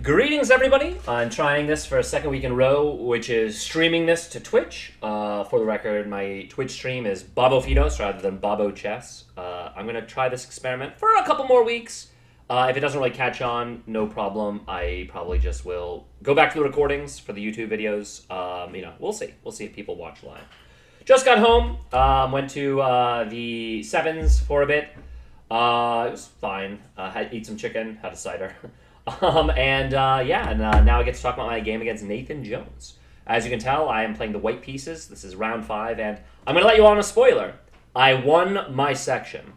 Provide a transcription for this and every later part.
Greetings, everybody. I'm trying this for a second week in a row, which is streaming this to Twitch. For the record, my Twitch stream is Bobo Fidos rather than Bobo Chess. I'm going to try this experiment for a couple more weeks. If it doesn't really catch on, no problem. I probably just will go back to the recordings for the YouTube videos. We'll see. We'll see if people watch live. Just got home. Went to the Sevens for a bit. It was fine. Had eat some chicken. Had a cider. Now I get to talk about my game against Nathan Jones. As you can tell, I am playing the white pieces. This is round 5, and I'm going to let you on a spoiler. I won my section.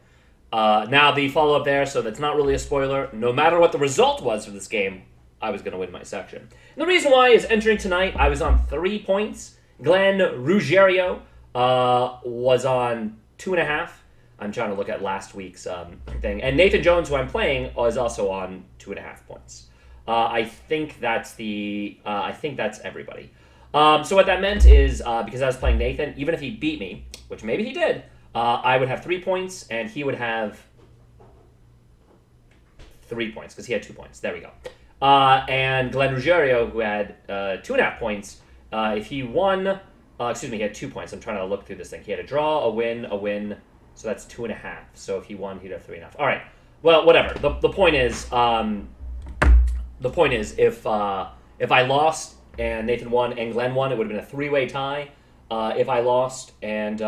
Now, the follow-up there, so that's not really a spoiler. No matter what the result was for this game, I was going to win my section. And the reason why is entering tonight, I was on 3 points. Glenn Ruggiero was on 2.5. I'm trying to look at last week's thing. And Nathan Jones, who I'm playing, is also on 2.5 points. I think that's everybody. So what that meant is, because I was playing Nathan, even if he beat me, which maybe he did, I would have 3 points, and he would have 3 points, because he had 2 points. There we go. And Glenn Ruggiero, who had 2.5 points, if he won, he had 2 points. I'm trying to look through this thing. He had a draw, a win, so that's 2.5. So if he won, he'd have 3.5. All right. Well, whatever. The point is, if I lost and Nathan won and Glenn won, it would have been a 3-way tie. If I lost and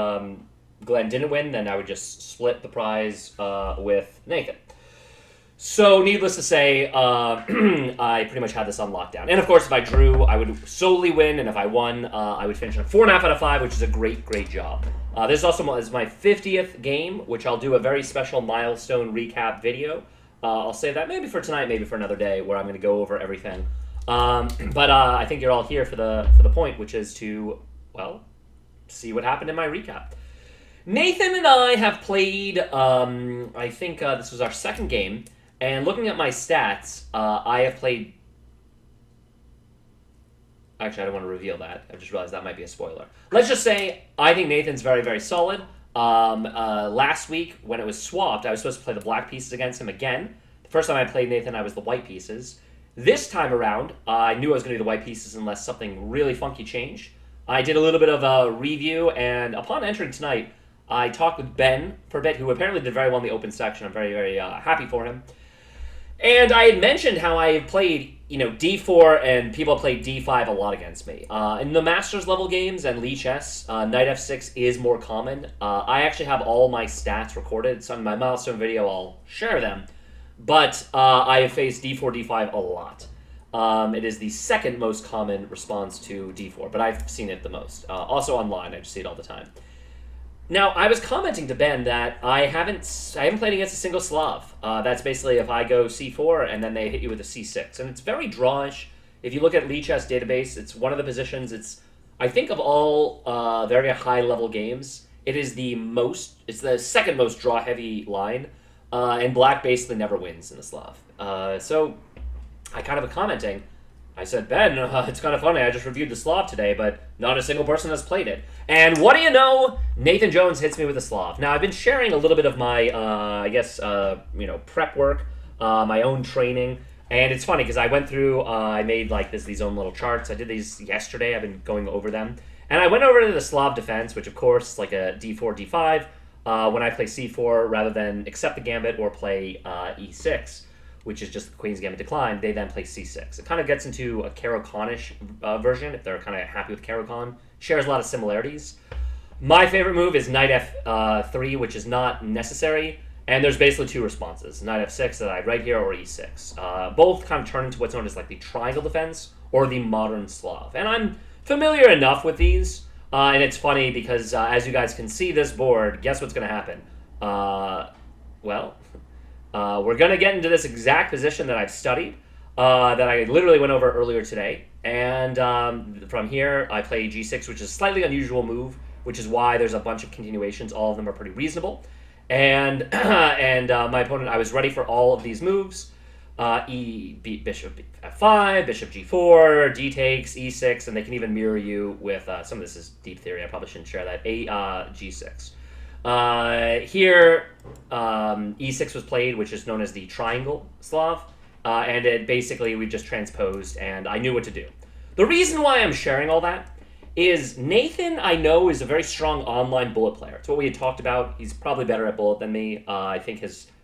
Glenn didn't win, then I would just split the prize with Nathan. So, needless to say, I pretty much had this on lockdown. And of course, if I drew, I would solely win, and if I won, I would finish on 4.5 out of 5, which is a great job. This also is my 50th game, which I'll do a very special milestone recap video. I'll save that maybe for tonight, maybe for another day, where I'm going to go over everything. But I think you're all here for the point, which is to, well, see what happened in my recap. Nathan and I have played, I think this was our second game. And looking at my stats, I have played... Actually, I don't want to reveal that. I just realized that might be a spoiler. Let's just say I think Nathan's very solid. Last week, when it was swapped, I was supposed to play the black pieces against him again. The first time I played Nathan, I was the white pieces. This time around, I knew I was going to do the white pieces unless something really funky changed. I did a little bit of a review, and upon entering tonight, I talked with Ben for a bit, who apparently did very well in the open section. I'm very happy for him. And I had mentioned how I have played, D4, and people have played D5 a lot against me. In the Masters level games and Lee Chess, Knight F6 is more common. I actually have all my stats recorded, so in my milestone video I'll share them. But I have faced D4, D5 a lot. It is the second most common response to D4, but I've seen it the most. Also online, I just see it all the time. Now, I was commenting to Ben that I haven't played against a single Slav. That's basically if I go C4 and then they hit you with a C6. And it's very drawish. If you look at Lee Chess database, it's one of the positions. I think of all very high-level games, it's the second most draw-heavy line. And black basically never wins in the Slav. So I kind of was commenting. I said, Ben, it's kind of funny. I just reviewed the Slav today, but not a single person has played it. And what do you know? Nathan Jones hits me with a Slav. Now, I've been sharing a little bit of my, prep work, my own training. And it's funny because I went through, I made these own little charts. I did these yesterday. I've been going over them. And I went over to the Slav defense, which of course is like a D4, D5. When I play C4, rather than accept the gambit or play E6, which is just the Queen's Gambit decline, they then play C6. It kind of gets into a Caro-Kann-ish version, if they're kind of happy with Caro-Kann. Shares a lot of similarities. My favorite move is Knight F3, which is not necessary, and there's basically 2 responses. Knight F6 that I write here, or E6. Both kind of turn into what's known as the triangle defense, or the modern Slav. And I'm familiar enough with these, and it's funny because, as you guys can see this board, guess what's going to happen? We're going to get into this exact position that I've studied, that I literally went over earlier today. And from here, I play G6, which is a slightly unusual move, which is why there's a bunch of continuations. All of them are pretty reasonable. And my opponent, I was ready for all of these moves. Bishop F5, Bishop G4, D takes, E6, and they can even mirror you with, some of this is deep theory, I probably shouldn't share that, G6. Here, E6 was played, which is known as the triangle Slav, and it basically we just transposed, and I knew what to do. The reason why I'm sharing all that is Nathan, I know, is a very strong online bullet player. It's what we had talked about. He's probably better at bullet than me. I think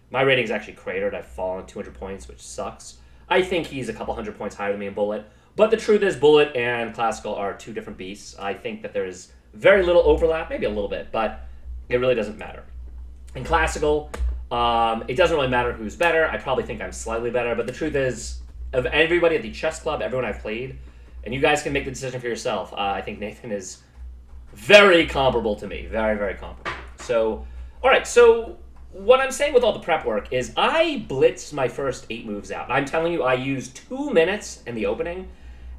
my rating is actually cratered. I've fallen 200 points, which sucks. I think he's a couple hundred points higher than me in bullet. But the truth is, bullet and classical are two different beasts. I think that there is very little overlap, maybe a little bit, but it really doesn't matter. In classical, it doesn't really matter who's better. I probably think I'm slightly better, but the truth is, of everybody at the chess club, everyone I've played, and you guys can make the decision for yourself, I think Nathan is very comparable to me. Very, very comparable. So, all right, so what I'm saying with all the prep work is I blitzed my first 8 moves out. I'm telling you, I used 2 minutes in the opening,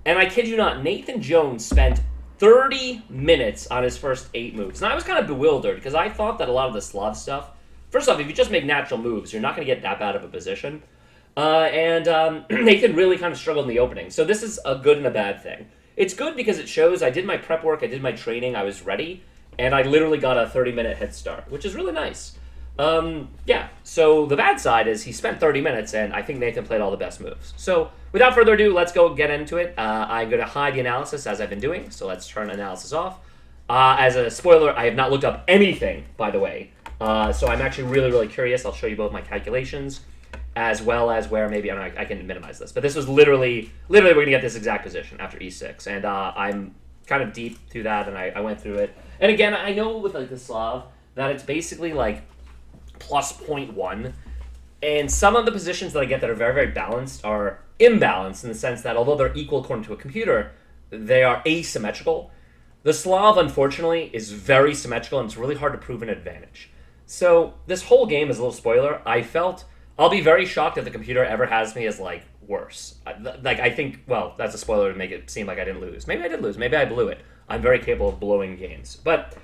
and I kid you not, Nathan Jones spent 30 minutes on his first 8 moves. And I was kind of bewildered because I thought that a lot of the Slav stuff, first off, if you just make natural moves, you're not going to get that bad of a position. Nathan really kind of struggled in the opening. So this is a good and a bad thing. It's good because it shows I did my prep work, I did my training, I was ready, and I literally got a 30-minute head start, which is really nice. Yeah, so the bad side is he spent 30 minutes, and I think Nathan played all the best moves. So without further ado, let's go get into it. I'm going to hide the analysis as I've been doing, so let's turn analysis off. As a spoiler, I have not looked up anything, by the way. So I'm actually really, really curious. I'll show you both my calculations, as well as where maybe I can minimize this. But this was literally we're going to get this exact position after e6. And I'm kind of deep through that, and I went through it. And again, I know with like the Slav that it's basically like plus 0.1. And some of the positions that I get that are very, very balanced are imbalanced in the sense that although they're equal according to a computer, they are asymmetrical. The Slav, unfortunately, is very symmetrical, and it's really hard to prove an advantage. So this whole game is a little spoiler. I'll be very shocked if the computer ever has me as, like, worse. I think, well, that's a spoiler to make it seem like I didn't lose. Maybe I did lose. Maybe I blew it. I'm very capable of blowing games. But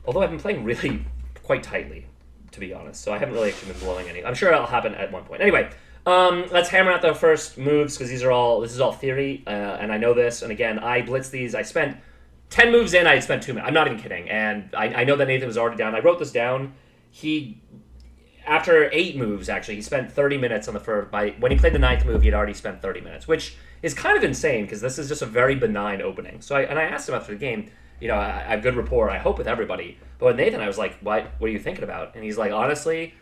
although I've been playing really quite tightly, to be honest, so I haven't really actually been blowing any. I'm sure it'll happen at one point. Anyway, let's hammer out the first moves, because this is all theory, and I know this. And again, I blitzed these. I spent 10 moves in, I had spent 2 minutes. I'm not even kidding. And I know that Nathan was already down. I wrote this down. After 8 moves, actually, he spent 30 minutes on the first. When he played the 9th move, he had already spent 30 minutes, which is kind of insane because this is just a very benign opening. So I asked him after the game, I have good rapport, I hope, with everybody. But with Nathan, I was like, what are you thinking about? And he's like, honestly,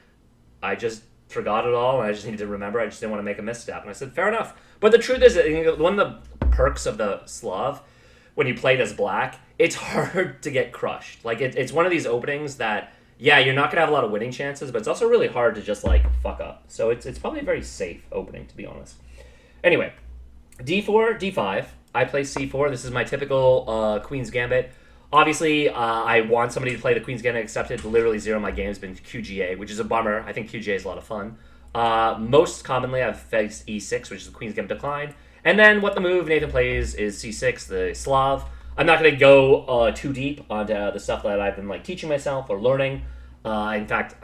I just forgot it all, and I just needed to remember. I just didn't want to make a misstep. And I said, fair enough. But the truth is, one of the perks of the Slav, when you played as black, it's hard to get crushed. Like, it's one of these openings that, yeah, you're not going to have a lot of winning chances, but it's also really hard to just, like, fuck up. So it's probably a very safe opening, to be honest. Anyway, d4, d5. I play c4. This is my typical Queen's Gambit. Obviously, I want somebody to play the Queen's Gambit, except it literally 0 of my games been QGA, which is a bummer. I think QGA is a lot of fun. Most commonly, I've faced e6, which is the Queen's Gambit decline. And then what the move Nathan plays is c6, the Slav. I'm not going to go too deep onto the stuff that I've been teaching myself or learning. In fact,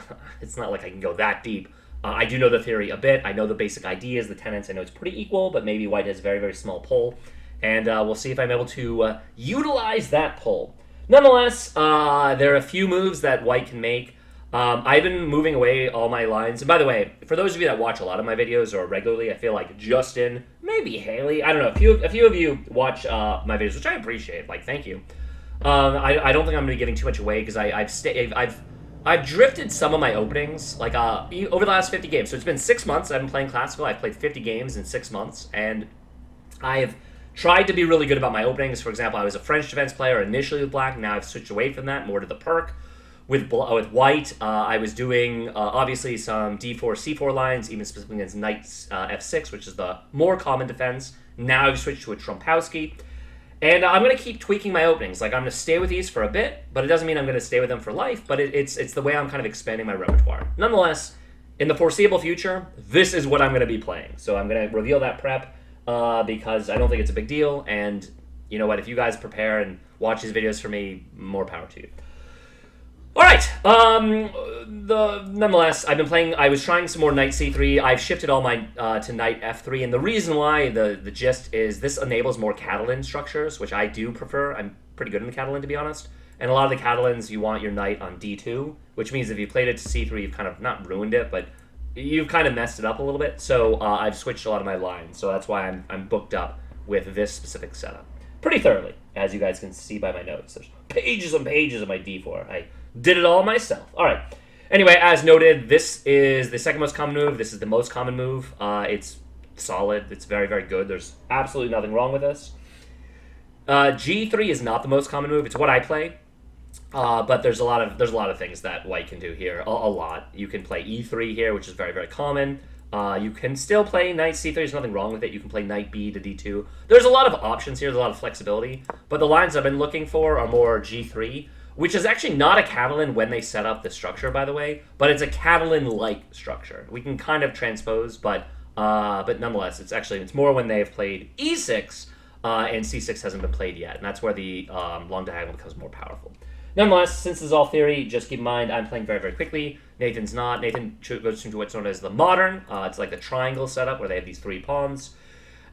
it's not like I can go that deep. I do know the theory a bit. I know the basic ideas, the tenets. I know it's pretty equal, but maybe white has very, very small pull. And we'll see if I'm able to utilize that pull. Nonetheless, there are a few moves that white can make. I've been moving away all my lines. And by the way, for those of you that watch a lot of my videos or regularly, I feel like Justin, maybe Haley, I don't know, a few of you watch my videos, which I appreciate. Thank you. I don't think I'm going to be giving too much away because I've drifted some of my openings over the last 50 games. So it's been 6 months I've been playing classical. I've played 50 games in 6 months, and I've tried to be really good about my openings. For example, I was a French defense player initially with black. Now I've switched away from that, more to the perk. With white, I was doing, obviously, some d4, c4 lines, even specifically against knight f6, which is the more common defense. Now I've switched to a Trompowsky. And I'm going to keep tweaking my openings. I'm going to stay with these for a bit, but it doesn't mean I'm going to stay with them for life, but it's the way I'm kind of expanding my repertoire. Nonetheless, in the foreseeable future, this is what I'm going to be playing. So I'm going to reveal that prep because I don't think it's a big deal, and you know what, if you guys prepare and watch these videos for me, more power to you. All right. Nonetheless, I've been playing. I was trying some more knight c3. I've shifted all my to knight f3, and the reason why the gist is this enables more Catalan structures, which I do prefer. I'm pretty good in the Catalan, to be honest. And a lot of the Catalans, you want your knight on d2, which means if you played it to c3, you've kind of not ruined it, but you've kind of messed it up a little bit. So I've switched a lot of my lines. So that's why I'm booked up with this specific setup pretty thoroughly, as you guys can see by my notes. There's pages and pages of my D4. I did it all myself. All right. Anyway, as noted, this is the second most common move. This is the most common move. It's solid. It's very, very good. There's absolutely nothing wrong with this. G3 is not the most common move. It's what I play. But there's a lot of things that white can do here. A lot. You can play E3 here, which is very, very common. You can still play knight C3. There's nothing wrong with it. You can play knight B to D2. There's a lot of options here. There's a lot of flexibility. But the lines I've been looking for are more G3, which is actually not a Catalan when they set up the structure, by the way. But it's a Catalan-like structure. We can kind of transpose, but nonetheless, it's more when they've played E6, and C6 hasn't been played yet. And that's where the long diagonal becomes more powerful. Nonetheless, since this is all theory, just keep in mind I'm playing very, very quickly. Nathan's not. Nathan goes into what's known as the modern. It's like the triangle setup where they have these 3 pawns.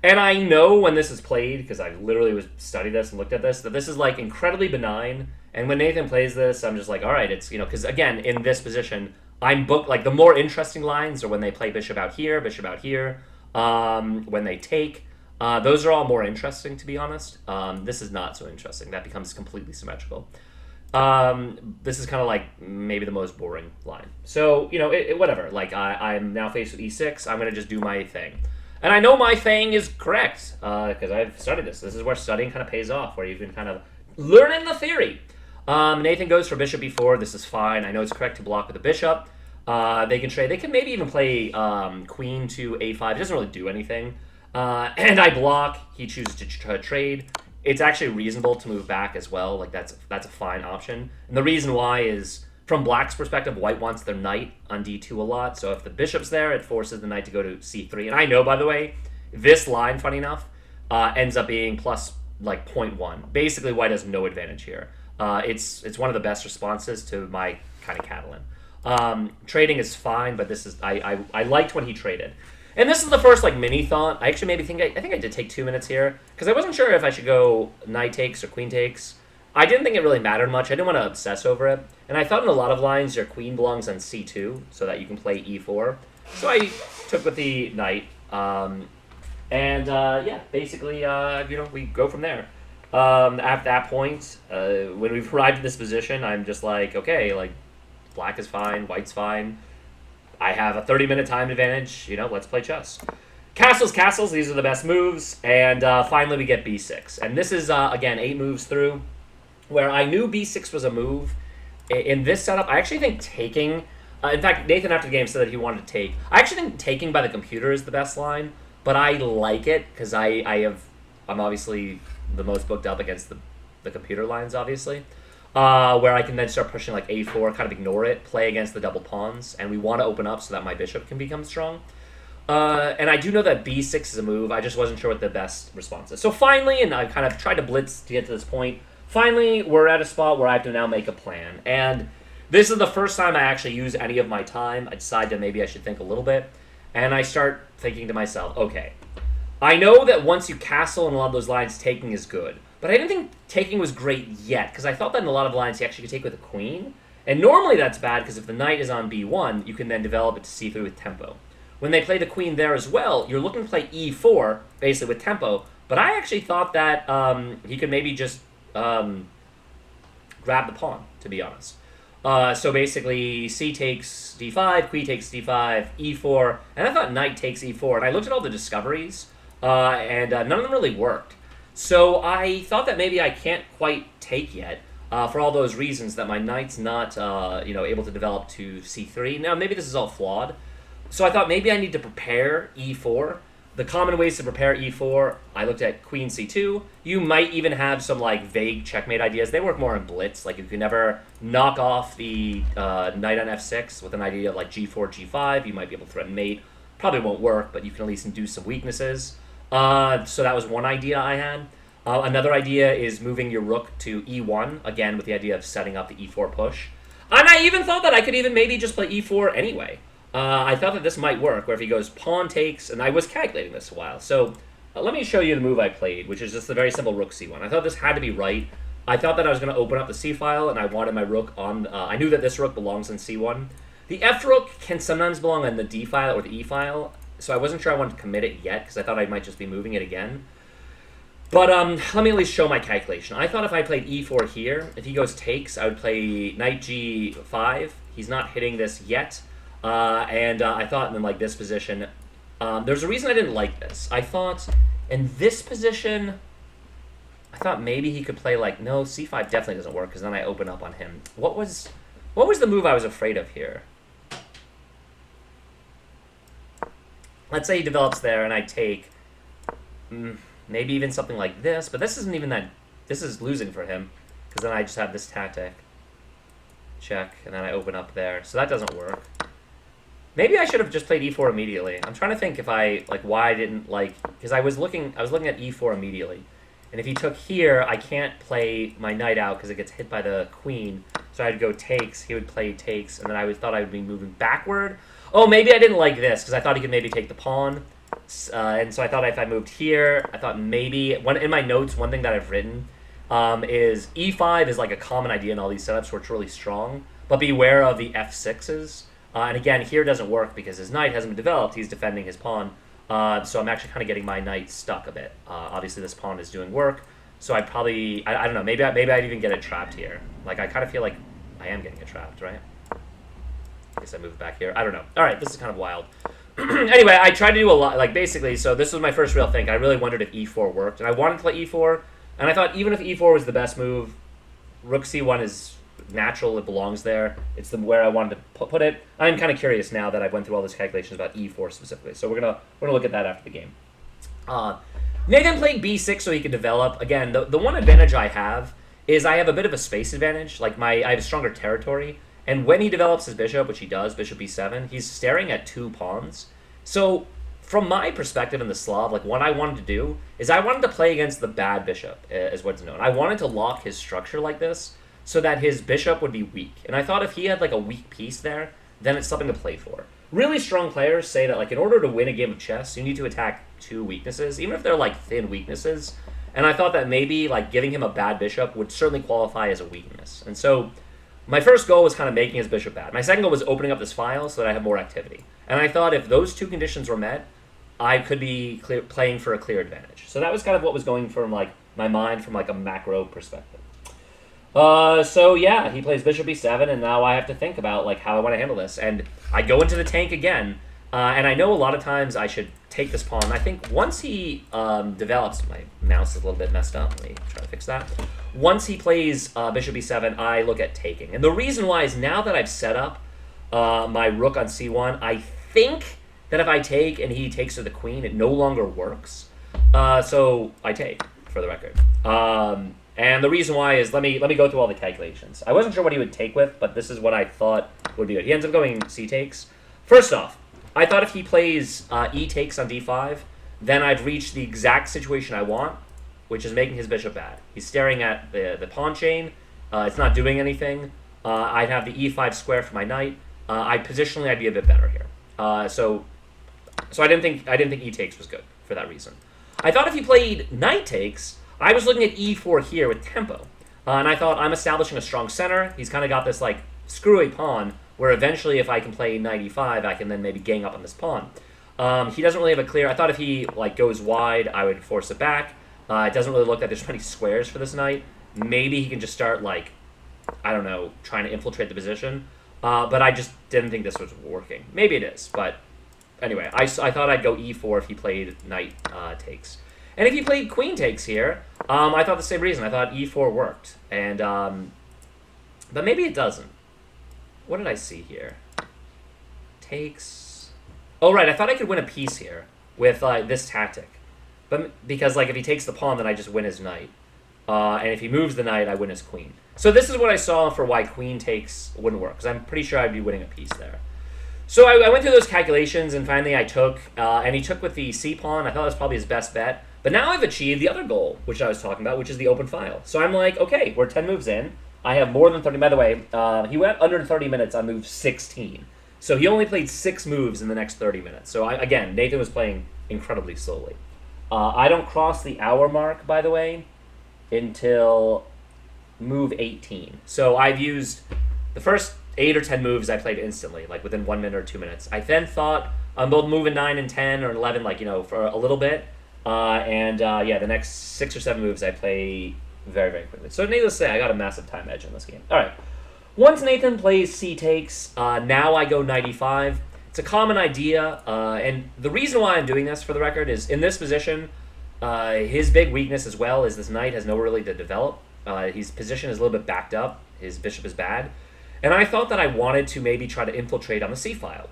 And I know when this is played, because I literally studied this and looked at this, that this is like incredibly benign. And when Nathan plays this, I'm just like, all right, it's, because again, in this position, I'm booked, like the more interesting lines are when they play bishop out here, when they take. Those are all more interesting, to be honest. This is not so interesting. That becomes completely symmetrical. This is kind of like maybe the most boring line. So, whatever. Like, I'm now faced with E6. I'm going to just do my thing. And I know my thing is correct, because I've studied this. This is where studying kind of pays off, where you can kind of learn the theory. Nathan goes for bishop b4. This is fine. I know it's correct to block with the bishop. They can trade. They can maybe even play queen to a5. It doesn't really do anything. And I block. He chooses to trade. It's actually reasonable to move back as well. Like, that's a fine option. And the reason why is, from black's perspective, white wants their knight on d2 a lot. So if the bishop's there, it forces the knight to go to c3. And I know, by the way, this line, funny enough, ends up being plus, like, 0.1. Basically, white has no advantage here. It's one of the best responses to my kind of Catalan. Trading is fine, but this is I liked when he traded. And this is the first like mini thought. I actually maybe think I think I did take 2 minutes here because I wasn't sure if I should go knight takes or queen takes. I didn't think it really mattered much. I didn't want to obsess over it. And I thought in a lot of lines your queen belongs on c2 so that you can play e4. So I took with the knight. Yeah, basically, we go from there. At that point, when we've arrived at this position, I'm just like, okay, like, black is fine, white's fine. I have a 30-minute time advantage. Let's play chess. Castles, these are the best moves. And finally, we get b6. And this is, again, 8 moves through, where I knew b6 was a move. In this setup, I actually think taking... in fact, Nathan after the game said that he wanted to take. I actually think taking by the computer is the best line, but I like it because I'm obviously the most booked up against the computer lines, obviously. Where I can then start pushing like a4, kind of ignore it, play against the double pawns, and we want to open up so that my bishop can become strong. And I do know that b6 is a move, I just wasn't sure what the best response is. So finally, and I kind of tried to blitz to get to this point, finally we're at a spot where I have to now make a plan. And this is the first time I actually use any of my time. I decide that maybe I should think a little bit, and I start thinking to myself, okay, I know that once you castle in a lot of those lines, taking is good. But I didn't think taking was great yet, because I thought that in a lot of lines you actually could take with a queen. And normally that's bad, because if the knight is on b1, you can then develop it to c3 with tempo. When they play the queen there as well, you're looking to play e4, basically with tempo. But I actually thought that he could maybe just grab the pawn, to be honest. So basically, c takes d5, queen takes d5, e4, and I thought knight takes e4. And I looked at all the discoveries, and none of them really worked. So I thought that maybe I can't quite take yet, for all those reasons that my knight's not, able to develop to c3. Now, maybe this is all flawed. So I thought maybe I need to prepare e4. The common ways to prepare e4, I looked at queen c2. You might even have some, like, vague checkmate ideas. They work more in blitz. Like, you can never knock off the knight on f6 with an idea of, like, g4, g5. You might be able to threaten mate. Probably won't work, but you can at least induce some weaknesses. So that was one idea I had. Another idea is moving your rook to e1, again with the idea of setting up the e4 push. And I even thought that I could even maybe just play e4 anyway. I thought that this might work, where if he goes pawn takes, and I was calculating this a while. So let me show you the move I played, which is just the very simple rook c1. I thought this had to be right. I thought that I was going to open up the c file, and I wanted my rook on... I knew that this rook belongs in c1. The F rook can sometimes belong on the D file or the E file, so I wasn't sure I wanted to commit it yet because I thought I might just be moving it again. But let me at least show my calculation. I thought if I played E4 here, if he goes takes, I would play knight G5. He's not hitting this yet. And I thought in like this position, there's a reason I didn't like this. I thought in this position, I thought maybe he could play like, no, C5 definitely doesn't work because then I open up on him. What was the move I was afraid of here? Let's say he develops there and I take... maybe even something like this, but this isn't even that... This is losing for him, because then I just have this tactic. Check, and then I open up there. So that doesn't work. Maybe I should have just played E4 immediately. I'm trying to think if I... Like, why I didn't, like... Because I was looking at E4 immediately. And if he took here, I can't play my knight out because it gets hit by the queen. So I'd go takes, he would play takes, and then I thought I would be moving backward. Oh, maybe I didn't like this, because I thought he could maybe take the pawn. And so I thought if I moved here, I thought maybe... in my notes, one thing that I've written is E5 is like a common idea in all these setups where it's really strong, but beware of the F6s. And again, here doesn't work because his knight hasn't been developed. He's defending his pawn. So I'm actually kind of getting my knight stuck a bit. Obviously, this pawn is doing work. So I'd probably... I don't know. Maybe I'd even get it trapped here. Like, I kind of feel like I am getting it trapped, right? I guess I moved back here. I don't know. All right, this is kind of wild. Anyway, I tried to do a lot, like basically, so this was my first real thing. I really wondered if E4 worked, and I wanted to play E4, and I thought even if E4 was the best move, Rook C1 is natural, it belongs there. It's where I wanted to put it. I'm kind of curious now that I went through all these calculations about E4 specifically, so we're gonna look at that after the game. Nathan played B6 so he could develop. Again, the one advantage I have is I have a bit of a space advantage. Like I have a stronger territory. And when he develops his bishop, which he does, bishop b7, he's staring at 2 pawns. So, from my perspective in the Slav, like what I wanted to do is I wanted to play against the bad bishop, is what's known. I wanted to lock his structure like this so that his bishop would be weak. And I thought if he had like a weak piece there, then it's something to play for. Really strong players say that like in order to win a game of chess, you need to attack 2 weaknesses, even if they're like thin weaknesses. And I thought that maybe like giving him a bad bishop would certainly qualify as a weakness. And so... my first goal was kind of making his bishop bad. My second goal was opening up this file so that I have more activity. And I thought if those 2 conditions were met, I could be playing for a clear advantage. So that was kind of what was going from like my mind from like a macro perspective. So yeah, he plays bishop b7, and now I have to think about like how I want to handle this. And I go into the tank again, and I know a lot of times I should take this pawn. I think once he develops, my mouse is a little bit messed up. Let me try to fix that. Once he plays bishop b7, I look at taking. And the reason why is now that I've set up my rook on c1, I think that if I take and he takes to the queen, it no longer works. So I take, for the record. And the reason why is, let me go through all the calculations. I wasn't sure what he would take with, but this is what I thought would be good. He ends up going c takes. First off, I thought if he plays e takes on d5, then I'd reach the exact situation I want, which is making his bishop bad. He's staring at the pawn chain. It's not doing anything. I'd have the e5 square for my knight. Positionally, I'd be a bit better here. So I didn't think e takes was good for that reason. I thought if he played knight takes, I was looking at e4 here with tempo, and I thought I'm establishing a strong center. He's kind of got this like screwy pawn, where eventually if I can play knight e5, I can then maybe gang up on this pawn. He doesn't really have a clear... I thought if he like goes wide, I would force it back. It doesn't really look like there's many squares for this knight. Maybe he can just start, like, I don't know, trying to infiltrate the position. But I just didn't think this was working. Maybe it is, but anyway, I thought I'd go e4 if he played knight takes. And if he played queen takes here, I thought the same reason. I thought e4 worked. And but maybe it doesn't. What did I see here? Takes... Oh, right, I thought I could win a piece here with this tactic. But because like if he takes the pawn, then I just win his knight. And if he moves the knight, I win his queen. So this is what I saw for why queen takes wouldn't work, because I'm pretty sure I'd be winning a piece there. So I went through those calculations, and finally I took, and he took with the c-pawn. I thought it was probably his best bet. But now I've achieved the other goal, which I was talking about, which is the open file. So I'm like, okay, we're 10 moves in. I have more than 30. By the way, he went under 30 minutes on move 16. So he only played 6 moves in the next 30 minutes. So again, Nathan was playing incredibly slowly. I don't cross the hour mark, by the way, until move 18. So I've used the first 8 or 10 moves I played instantly, like within 1 minute or 2 minutes. I then thought on both moving 9 and 10 or 11, like, for a little bit. Yeah, the next 6 or 7 moves I play very, very quickly. So needless to say, I got a massive time edge in this game. All right. Once Nathan plays C takes, now I go 95. It's a common idea, and the reason why I'm doing this, for the record, is in this position, his big weakness as well is this knight has nowhere really to develop. His position is a little bit backed up. His bishop is bad. And I thought that I wanted to maybe try to infiltrate on the c file.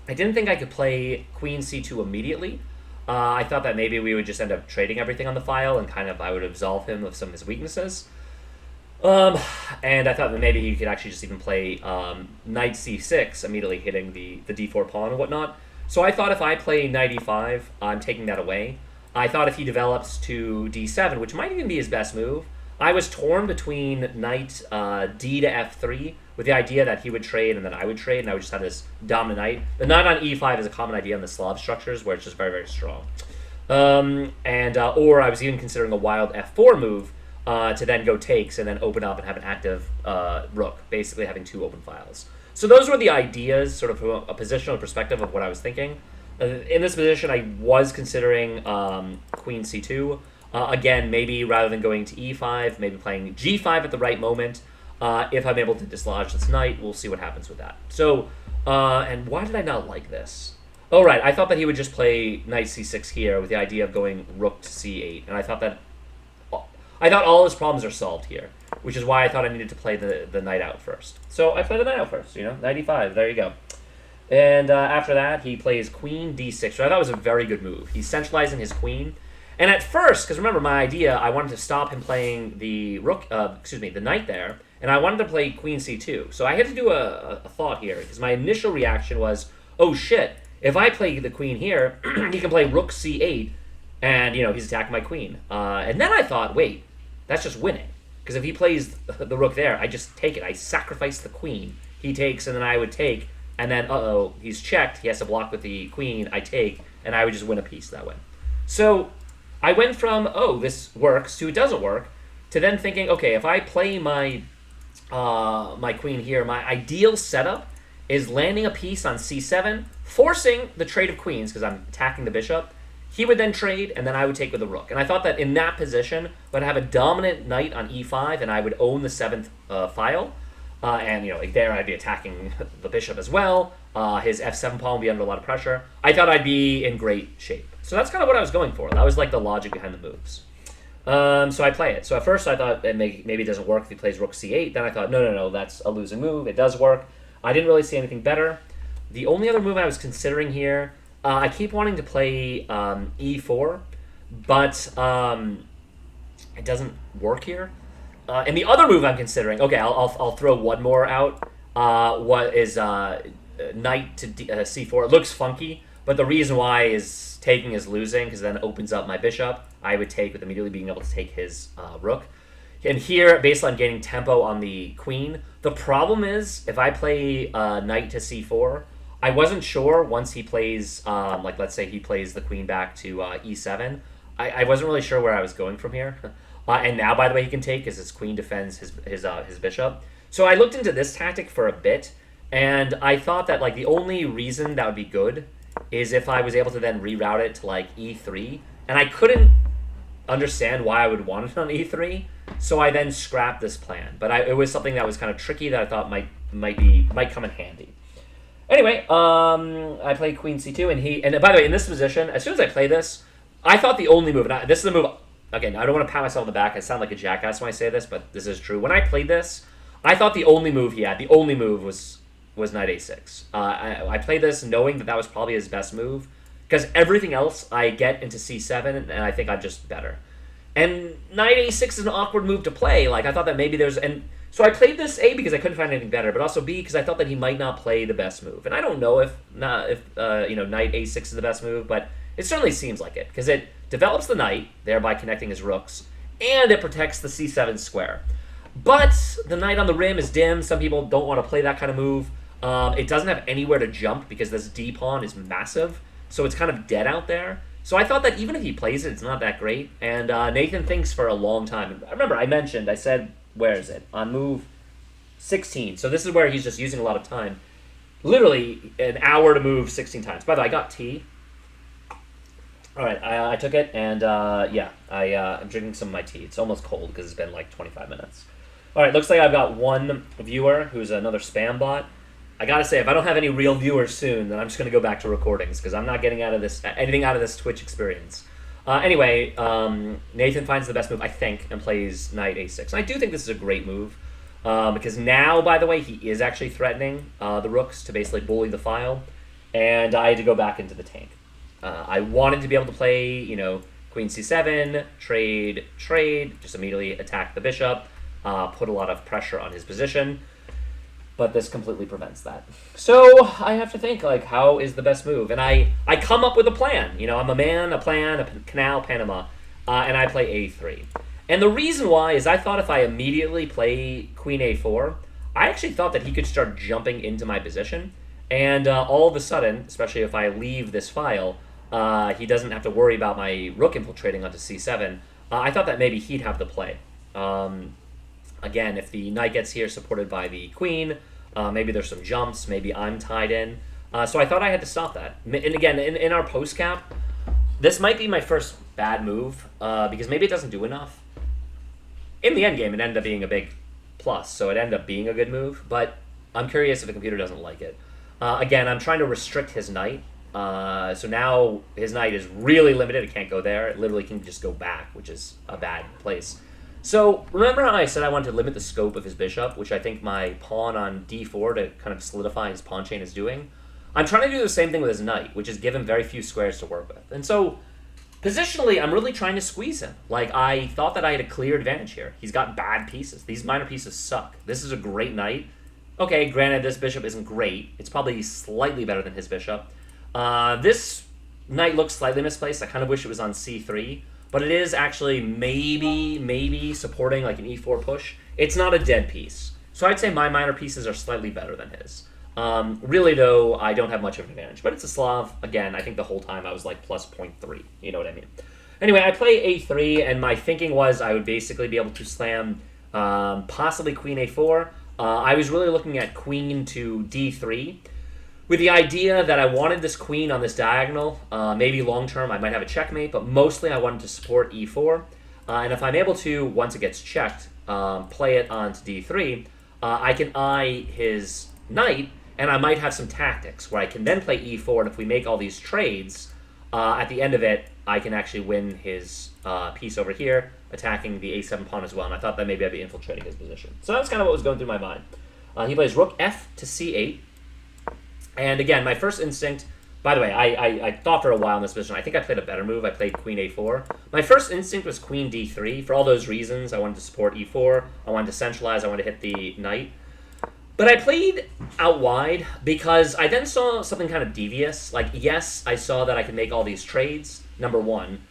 I didn't think I could play queen c2 immediately. I thought that maybe we would just end up trading everything on the file and kind of I would absolve him of some of his weaknesses. And I thought that maybe he could actually just even play knight c6, immediately hitting the d4 pawn and whatnot. So I thought if I play knight e5, I'm taking that away. I thought if he develops to d7, which might even be his best move, I was torn between knight d to f3 with the idea that he would trade and then I would trade, and I would just have this dominant knight. The knight on e5 is a common idea in the Slav structures where it's just very, very strong. Or I was even considering a wild f4 move to then go takes and then open up and have an active rook, basically having 2 open files. So those were the ideas, sort of from a positional perspective of what I was thinking. In this position, I was considering queen c2. Again, maybe rather than going to e5, maybe playing g5 at the right moment. If I'm able to dislodge this knight, we'll see what happens with that. So, and why did I not like this? Oh, right, I thought that he would just play knight c6 here with the idea of going rook to c8. And I thought all his problems are solved here, which is why I thought I needed to play the knight out first. So I play the knight out first, knight e5, there you go. And after that, he plays queen d6, which I thought was a very good move. He's centralizing his queen. And at first, because remember my idea, I wanted to stop him playing the the knight there, and I wanted to play queen c2. So I had to do a thought here, because my initial reaction was, oh shit, if I play the queen here, he can play rook c8, and he's attacking my queen. And then I thought, wait, that's just winning, because if he plays the rook there, I just take it. I sacrifice the queen. He takes, and then I would take, and then he's checked. He has to block with the queen. I take, and I would just win a piece that way. So I went from, oh, this works, to it doesn't work, to then thinking, okay, if I play my my queen here, my ideal setup is landing a piece on c7, forcing the trade of queens, because I'm attacking the bishop. He would then trade, and then I would take with the rook. And I thought that in that position, I'd have a dominant knight on e5, and I would own the 7th file. And, there I'd be attacking the bishop as well. His f7 pawn would be under a lot of pressure. I thought I'd be in great shape. So that's kind of what I was going for. That was like the logic behind the moves. So I play it. So at first I thought maybe it doesn't work if he plays rook c8. Then I thought, no, that's a losing move. It does work. I didn't really see anything better. The only other move I was considering here, I keep wanting to play e4, but it doesn't work here. And the other move I'm considering, okay, I'll throw one more out. What is knight to c4? It looks funky, but the reason why is taking is losing, because then it opens up my bishop. I would take with immediately being able to take his rook. And here, based on gaining tempo on the queen, the problem is if I play knight to c4, I wasn't sure once he plays, like let's say he plays the queen back to e7, I wasn't really sure where I was going from here. And now, by the way, he can take because his queen defends his bishop. So I looked into this tactic for a bit, and I thought that like the only reason that would be good is if I was able to then reroute it to like e3, and I couldn't understand why I would want it on e3, so I then scrapped this plan. But it was something that was kind of tricky that I thought might come in handy. Anyway, I played queen c2, and by the way, in this position, as soon as I play this, I thought the only move, and this is the move. Again, I don't want to pat myself on the back. I sound like a jackass when I say this, but this is true. When I played this, I thought the only move he had, the only move was knight a6. I played this knowing that was probably his best move, because everything else I get into c7, and I think I'm just better. And knight a6 is an awkward move to play. Like, I thought that maybe and so I played this A because I couldn't find anything better, but also B because I thought that he might not play the best move. And I don't know if knight a6 is the best move, but it certainly seems like it, because it develops the knight, thereby connecting his rooks, and it protects the c7 square. But the knight on the rim is dim. Some people don't want to play that kind of move. It doesn't have anywhere to jump because this d-pawn is massive, so it's kind of dead out there. So I thought that even if he plays it, it's not that great. And Nathan thinks for a long time. Remember, I said, where is it? On move 16. So this is where he's just using a lot of time. Literally an hour to move 16 times. By the way, I got tea. All right, I took it, and yeah, I'm drinking some of my tea. It's almost cold because it's been like 25 minutes. All right, looks like I've got one viewer who's another spam bot. I gotta say, if I don't have any real viewers soon, then I'm just gonna go back to recordings because I'm not getting anything out of this Twitch experience. Anyway, Nathan finds the best move, I think, and plays knight a6. And I do think this is a great move because now, by the way, he is actually threatening the rooks to basically bully the file, and I had to go back into the tank. I wanted to be able to play, you know, queen c7, trade, just immediately attack the bishop, put a lot of pressure on his position, but this completely prevents that. So I have to think, like, how is the best move? And I come up with a plan. You know, I'm a man, a plan, a canal, Panama, and I play a3. And the reason why is I thought if I immediately play queen a4, I actually thought that he could start jumping into my position, and all of a sudden, especially if I leave this file, he doesn't have to worry about my rook infiltrating onto c7. I thought that maybe he'd have the play. Again, if the knight gets here supported by the queen, maybe there's some jumps, maybe I'm tied in. So I thought I had to stop that. And again, in our post cap, this might be my first bad move because maybe it doesn't do enough. In the end game, it ended up being a big plus, so it ended up being a good move, but I'm curious if the computer doesn't like it. Again, I'm trying to restrict his knight. So now his knight is really limited. It can't go there. It literally can just go back, which is a bad place. So remember how I said I wanted to limit the scope of his bishop, which I think my pawn on d4 to kind of solidify his pawn chain is doing? I'm trying to do the same thing with his knight, which is give him very few squares to work with. And so positionally, I'm really trying to squeeze him. Like, I thought that I had a clear advantage here. He's got bad pieces. These minor pieces suck. This is a great knight. Okay, granted, this bishop isn't great. It's probably slightly better than his bishop. This knight looks slightly misplaced. I kind of wish it was on c3, but it is actually maybe supporting like an e4 push. It's not a dead piece. So I'd say my minor pieces are slightly better than his. Really, though, I don't have much of an advantage. But it's a Slav. Again, I think the whole time I was like plus 0.3. You know what I mean? Anyway, I play a3, and my thinking was I would basically be able to slam possibly queen a4. I was really looking at queen to d3, with the idea that I wanted this queen on this diagonal. Maybe long-term I might have a checkmate, but mostly I wanted to support e4. And if I'm able to, once it gets checked, play it onto d3, I can eye his knight, and I might have some tactics where I can then play e4, and if we make all these trades, at the end of it, I can actually win his piece over here, attacking the a7 pawn as well, and I thought that maybe I'd be infiltrating his position. So that's kind of what was going through my mind. He plays rook f to c8, and again, my first instinct, by the way, I thought for a while in this position, I think I played a better move. I played queen a4. My first instinct was queen d3. For all those reasons, I wanted to support e4, I wanted to centralize, I wanted to hit the knight. But I played out wide because I then saw something kind of devious. Like, yes, I saw that I could make all these trades, number one.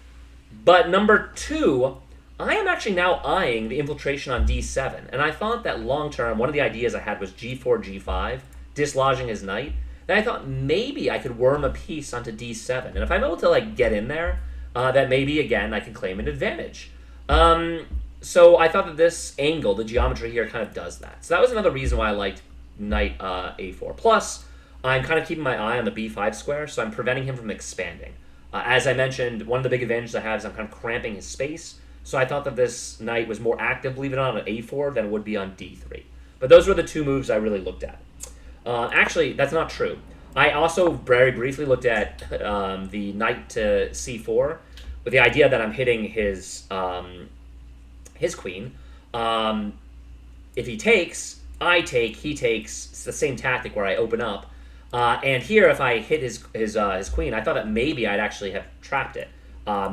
But number two, I am actually now eyeing the infiltration on d7. And I thought that long-term, one of the ideas I had was g4, g5, dislodging his knight. Then I thought maybe I could worm a piece onto d7. And if I'm able to, like, get in there, that maybe, again, I can claim an advantage. So I thought that this angle, the geometry here, kind of does that. So that was another reason why I liked knight a4. Plus, I'm kind of keeping my eye on the b5 square, so I'm preventing him from expanding. As I mentioned, one of the big advantages I have is I'm kind of cramping his space. So I thought that this knight was more active, believe it or not, on a4 than it would be on d3. But those were the two moves I really looked at. Actually, that's not true. I also very briefly looked at the knight to c4 with the idea that I'm hitting his queen. If he takes, I take, he takes. It's the same tactic where I open up. And here, if I hit his queen, I thought that maybe I'd actually have trapped it.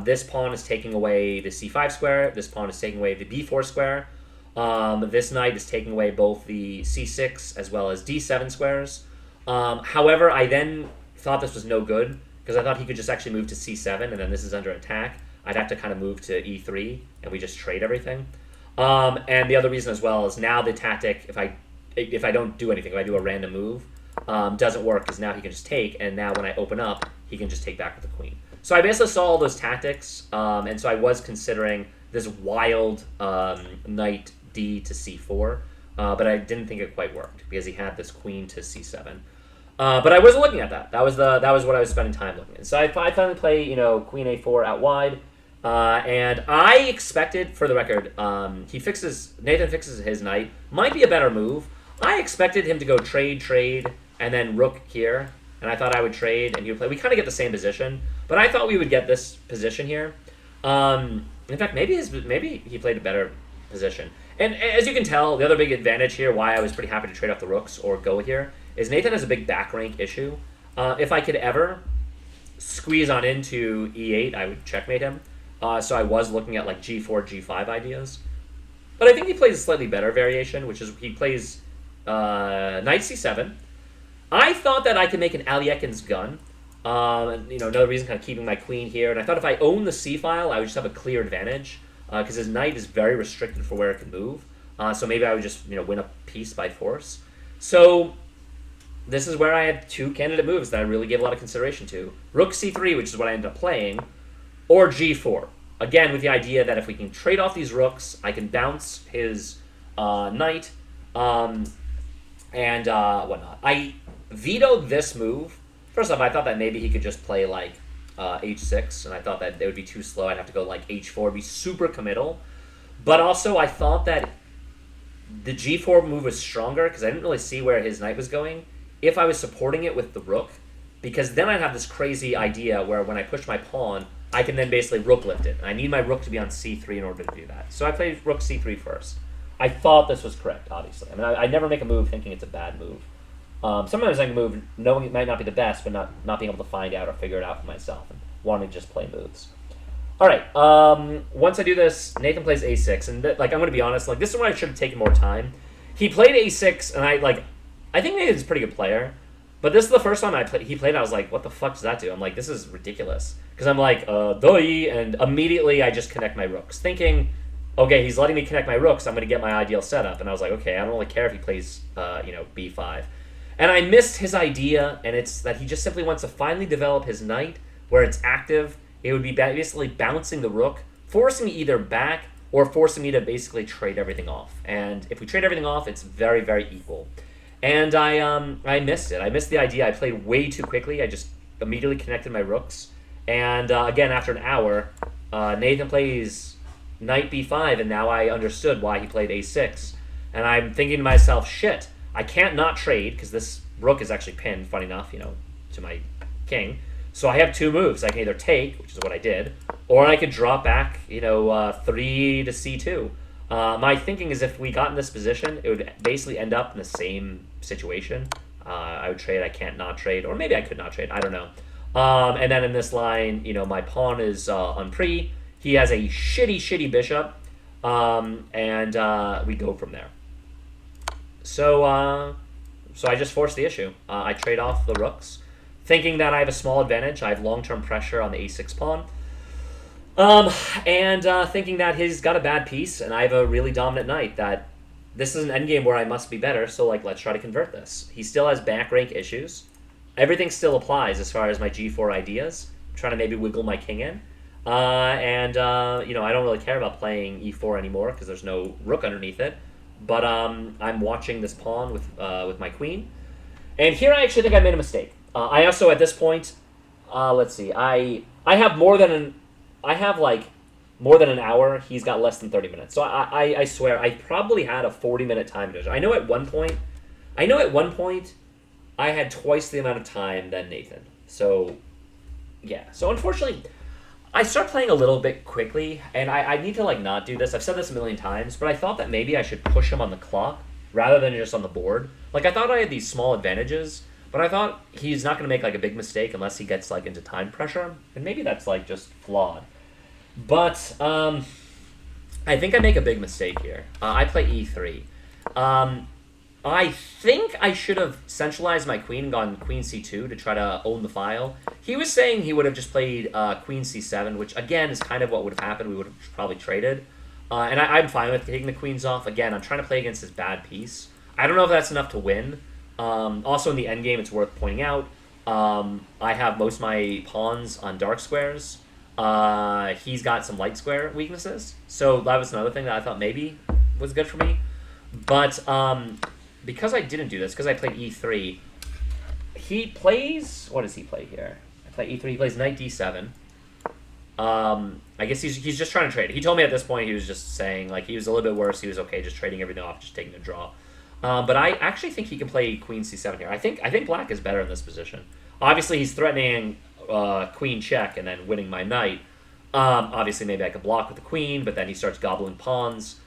This pawn is taking away the c5 square. This pawn is taking away the b4 square. This knight is taking away both the c6 as well as d7 squares. However, I then thought this was no good because I thought he could just actually move to c7, and then this is under attack. I'd have to kind of move to e3, and we just trade everything. And the other reason as well is now the tactic, if I don't do anything, if I do a random move, doesn't work because now he can just take, and now when I open up, he can just take back with the queen. So I basically saw all those tactics, and so I was considering this wild knight d to c4. but I didn't think it quite worked because he had this queen to c7. But I wasn't looking at that. That was what I was spending time looking at. So I finally play, queen a4 out wide, and I expected, for the record, Nathan fixes his knight. Might be a better move. I expected him to go trade, and then rook here, and I thought I would trade, and he would play. We kind of get the same position, but I thought we would get this position here. In fact, maybe he played a better position. And as you can tell, the other big advantage here, why I was pretty happy to trade off the rooks or go here, is Nathan has a big back rank issue. If I could ever squeeze on into e8, I would checkmate him. So I was looking at like g4, g5 ideas. But I think he plays a slightly better variation, which is he plays knight c7. I thought that I could make an Aliekin's gun. Another reason kind of keeping my queen here. And I thought if I own the c-file, I would just have a clear advantage. Because his knight is very restricted for where it can move. So maybe I would just win a piece by force. So this is where I had two candidate moves that I really gave a lot of consideration to. Rook c3, which is what I ended up playing, or g4. Again, with the idea that if we can trade off these rooks, I can bounce his knight and whatnot. I vetoed this move. First off, I thought that maybe he could just play like h6, and I thought that it would be too slow. I'd have to go like h4, be super committal. But also, I thought that the g4 move was stronger because I didn't really see where his knight was going if I was supporting it with the rook, because then I'd have this crazy idea where when I push my pawn, I can then basically rook lift it. And I need my rook to be on c3 in order to do that. So I played rook c3 first. I thought this was correct, obviously. I mean, I never make a move thinking it's a bad move. Sometimes I can move knowing it might not be the best, but not being able to find out or figure it out for myself and wanting to just play moves. All right. Once I do this, Nathan plays a6, and I'm going to be honest. Like, this is where I should have taken more time. He played a6, and I think Nathan's a pretty good player, but this is the first time he played. I was like, what the fuck does that do? I'm like, this is ridiculous, because I'm like, doi, and immediately I just connect my rooks, thinking, okay, he's letting me connect my rooks. I'm going to get my ideal setup, and I was like, okay, I don't really care if he plays, b5. And I missed his idea, and it's that he just simply wants to finally develop his knight where it's active. It would be basically bouncing the rook, forcing me either back or forcing me to basically trade everything off. And if we trade everything off, it's very, very equal. And I missed it. I missed the idea. I played way too quickly. I just immediately connected my rooks. And again, after an hour, Nathan plays knight b5, and now I understood why he played a6. And I'm thinking to myself, shit, I can't not trade because this rook is actually pinned, funny enough, to my king. So I have two moves. I can either take, which is what I did, or I could drop back, 3 to c2. My thinking is if we got in this position, it would basically end up in the same situation. I would trade, I can't not trade, or maybe I could not trade, I don't know. And then in this line, my pawn is on pre. He has a shitty bishop, and we go from there. So I just force the issue. I trade off the rooks, thinking that I have a small advantage. I have long-term pressure on the a6 pawn. And thinking that he's got a bad piece, and I have a really dominant knight, that this is an endgame where I must be better, so let's try to convert this. He still has back rank issues. Everything still applies as far as my g4 ideas. I'm trying to maybe wiggle my king in. I don't really care about playing e4 anymore because there's no rook underneath it. But I'm watching this pawn with my queen. And here I actually think I made a mistake. I also, at this point, let's see, I have more than an hour. He's got less than 30 minutes. So I swear, I probably had a 40-minute time difference. I know at one point, I had twice the amount of time than Nathan. So, yeah. So, unfortunately, I start playing a little bit quickly, and I need to not do this. I've said this a million times, but I thought that maybe I should push him on the clock rather than just on the board. I thought I had these small advantages, but I thought he's not going to make a big mistake unless he gets into time pressure, and maybe that's just flawed. But I think I make a big mistake here. I play e3. I think I should have centralized my queen and gone queen c2 to try to own the file. He was saying he would have just played queen c7, which again is kind of what would have happened. We would have probably traded. And I'm fine with taking the queens off. Again, I'm trying to play against his bad piece. I don't know if that's enough to win. Also in the endgame, it's worth pointing out, I have most of my pawns on dark squares. He's got some light square weaknesses. So that was another thing that I thought maybe was good for me. But because I didn't do this, because I played e3, he plays... What does he play here? I play e3. He plays knight d7. I guess he's just trying to trade. He told me at this point he was just saying, like, he was a little bit worse. He was okay just trading everything off, just taking a draw. But I actually think he can play queen c7 here. I think black is better in this position. Obviously, he's threatening queen check and then winning my knight. Obviously, maybe I could block with the queen, but then he starts gobbling pawns.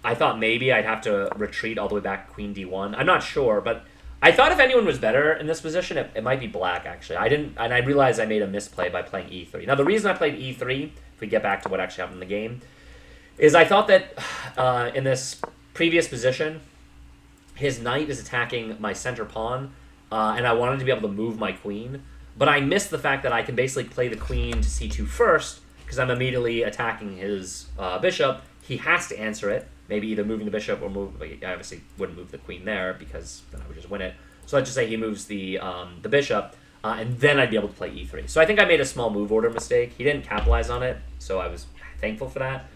I thought maybe I'd have to retreat all the way back to queen d1. I'm not sure, but I thought if anyone was better in this position, it might be black, actually. I didn't, and I realized I made a misplay by playing e3. Now, the reason I played e3, if we get back to what actually happened in the game, is I thought that in this previous position, his knight is attacking my center pawn, and I wanted to be able to move my queen. But I missed the fact that I can basically play the queen to c2 first, because I'm immediately attacking his bishop. He has to answer it. Maybe either moving the bishop or move... I obviously wouldn't move the queen there, because then I would just win it. So let's just say he moves the bishop, and then I'd be able to play e3. So I think I made a small move order mistake. He didn't capitalize on it, so I was thankful for that.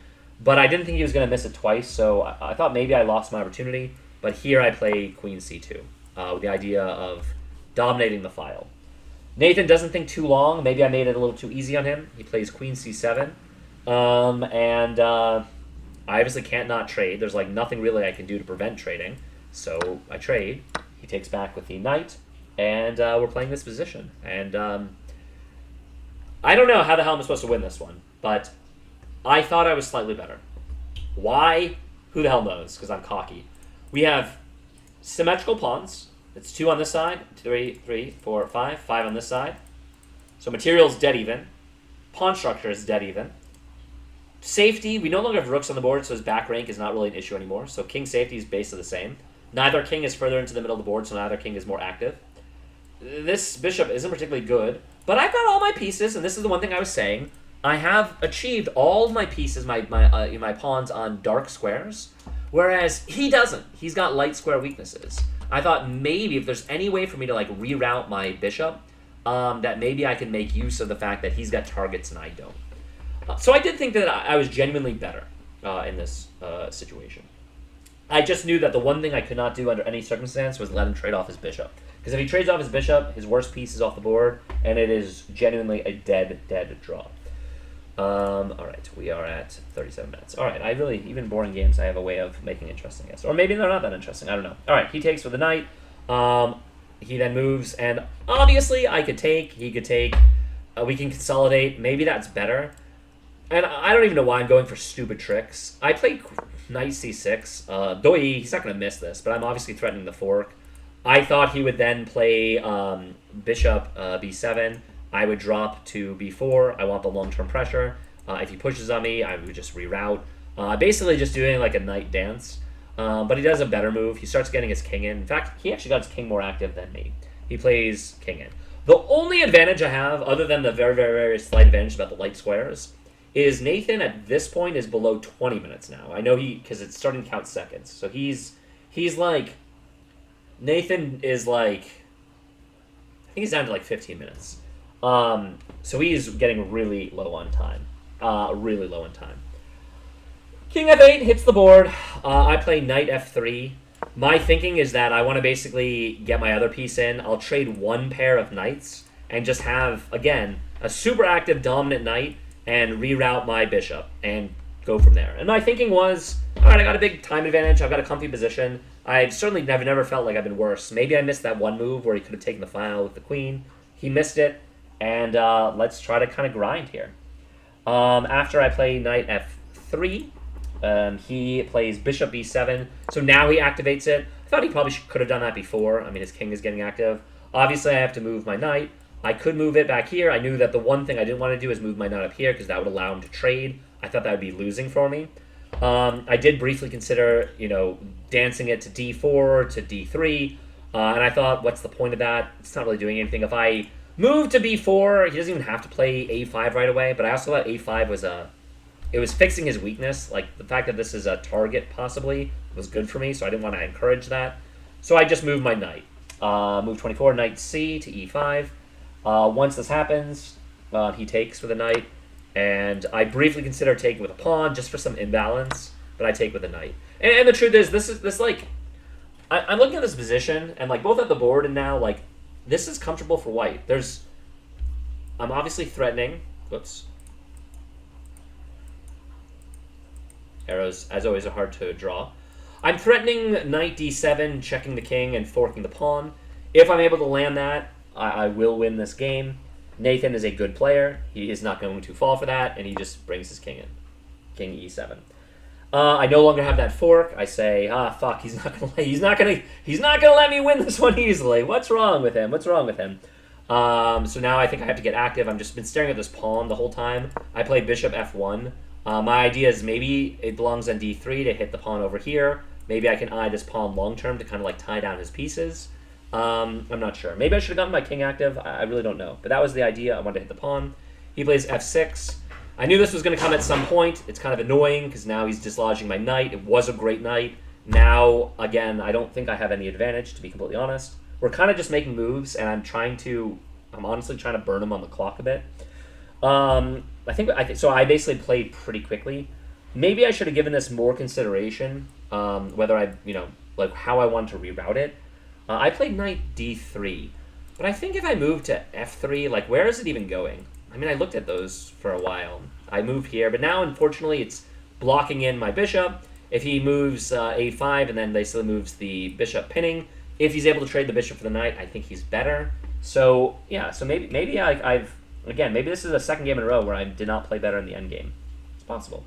But I didn't think he was going to miss it twice, so I thought maybe I lost my opportunity. But here I play queen c2, with the idea of dominating the file. Nathan doesn't think too long. Maybe I made it a little too easy on him. He plays queen c7. I obviously can't not trade. There's like nothing really I can do to prevent trading. So I trade. He takes back with the knight. And we're playing this position. And I don't know how the hell I'm supposed to win this one. But I thought I was slightly better. Why? Who the hell knows? Because I'm cocky. We have symmetrical pawns. It's 2 on this side, 3, 4, 5, 5 on this side. So material's dead even. Pawn structure is dead even. Safety, we no longer have rooks on the board, so his back rank is not really an issue anymore. So king safety is basically the same. Neither king is further into the middle of the board, so neither king is more active. This bishop isn't particularly good, but I've got all my pieces, and this is the one thing I was saying. I have achieved all of my pieces, my pawns on dark squares, whereas he doesn't. He's got light square weaknesses. I thought maybe if there's any way for me to like reroute my bishop, that maybe I can make use of the fact that he's got targets and I don't. So I did think that I was genuinely better in this situation. I just knew that the one thing I could not do under any circumstance was let him trade off his bishop. Because if he trades off his bishop, his worst piece is off the board, and it is genuinely a dead draw. Alright, we are at 37 minutes. Alright, even boring games, I have a way of making interesting, I guess. Or maybe they're not that interesting, I don't know. Alright, he takes with the knight. He then moves, and obviously I could take, he could take. We can consolidate. Maybe that's better. And I don't even know why I'm going for stupid tricks. I played knight c6. Doi, he's not going to miss this, but I'm obviously threatening the fork. I thought he would then play bishop b7. I would drop to b4. I want the long-term pressure. If he pushes on me, I would just reroute. Basically just doing like a knight dance. But he does a better move. He starts getting his king in. In fact, he actually got his king more active than me. He plays king in. The only advantage I have, other than the very, very, very slight advantage about the light squares, is Nathan at this point is below 20 minutes now. I know because it's starting to count seconds. So he's like, Nathan is like, I think he's down to like 15 minutes. So he's getting really low on time. Really low on time. King f8 hits the board. I play knight f3. My thinking is that I want to basically get my other piece in. I'll trade one pair of knights and just have, again, a super active dominant knight and reroute my bishop and go from there. And my thinking was, all right, I got a big time advantage. I've got a comfy position. I certainly never felt like I've been worse. Maybe I missed that one move where he could have taken the file with the queen. He missed it. And let's try to kind of grind here. After I play knight f3, he plays bishop b7. So now he activates it. I thought he probably could have done that before. I mean, his king is getting active. Obviously, I have to move my knight. I could move it back here. I knew that the one thing I didn't want to do is move my knight up here because that would allow him to trade. I thought that would be losing for me. I did briefly consider, dancing it to d4, to d3. And I thought, what's the point of that? It's not really doing anything. If I move to b4, he doesn't even have to play a5 right away. But I also thought a5 was it was fixing his weakness. Like, the fact that this is a target, possibly, was good for me. So I didn't want to encourage that. So I just moved my knight. Move 24, knight c to e5. Once this happens, he takes with a knight. And I briefly consider taking with a pawn just for some imbalance. but I take with a knight. And the truth is, this like I'm looking at this position, and like both at the board and now like this is comfortable for white. I'm obviously threatening. Whoops. Arrows, as always, are hard to draw. I'm threatening knight d7, checking the king and forking the pawn. If I'm able to land that, I will win this game. Nathan is a good player. He is not going to fall for that, and he just brings his king in. King e7. I no longer have that fork. I say, fuck, he's not gonna let me win this one easily. What's wrong with him? So now I think I have to get active. I've just been staring at this pawn the whole time. I play bishop f1. My idea is maybe it belongs on d3 to hit the pawn over here. Maybe I can eye this pawn long term to kind of like tie down his pieces. I'm not sure. Maybe I should have gotten my king active. I really don't know. But that was the idea. I wanted to hit the pawn. He plays f6. I knew this was going to come at some point. It's kind of annoying because now he's dislodging my knight. It was a great knight. Now, again, I don't think I have any advantage, to be completely honest. We're kind of just making moves, and I'm honestly trying to burn him on the clock a bit. So I basically played pretty quickly. Maybe I should have given this more consideration, whether like how I want to reroute it. I played knight d3, but I think if I move to f3, like where is it even going? I mean, I looked at those for a while. I move here, but now, unfortunately, it's blocking in my bishop. If he moves a5 and then basically moves the bishop pinning, if he's able to trade the bishop for the knight, I think he's better. So, yeah, so maybe maybe this is a second game in a row where I did not play better in the endgame. It's possible.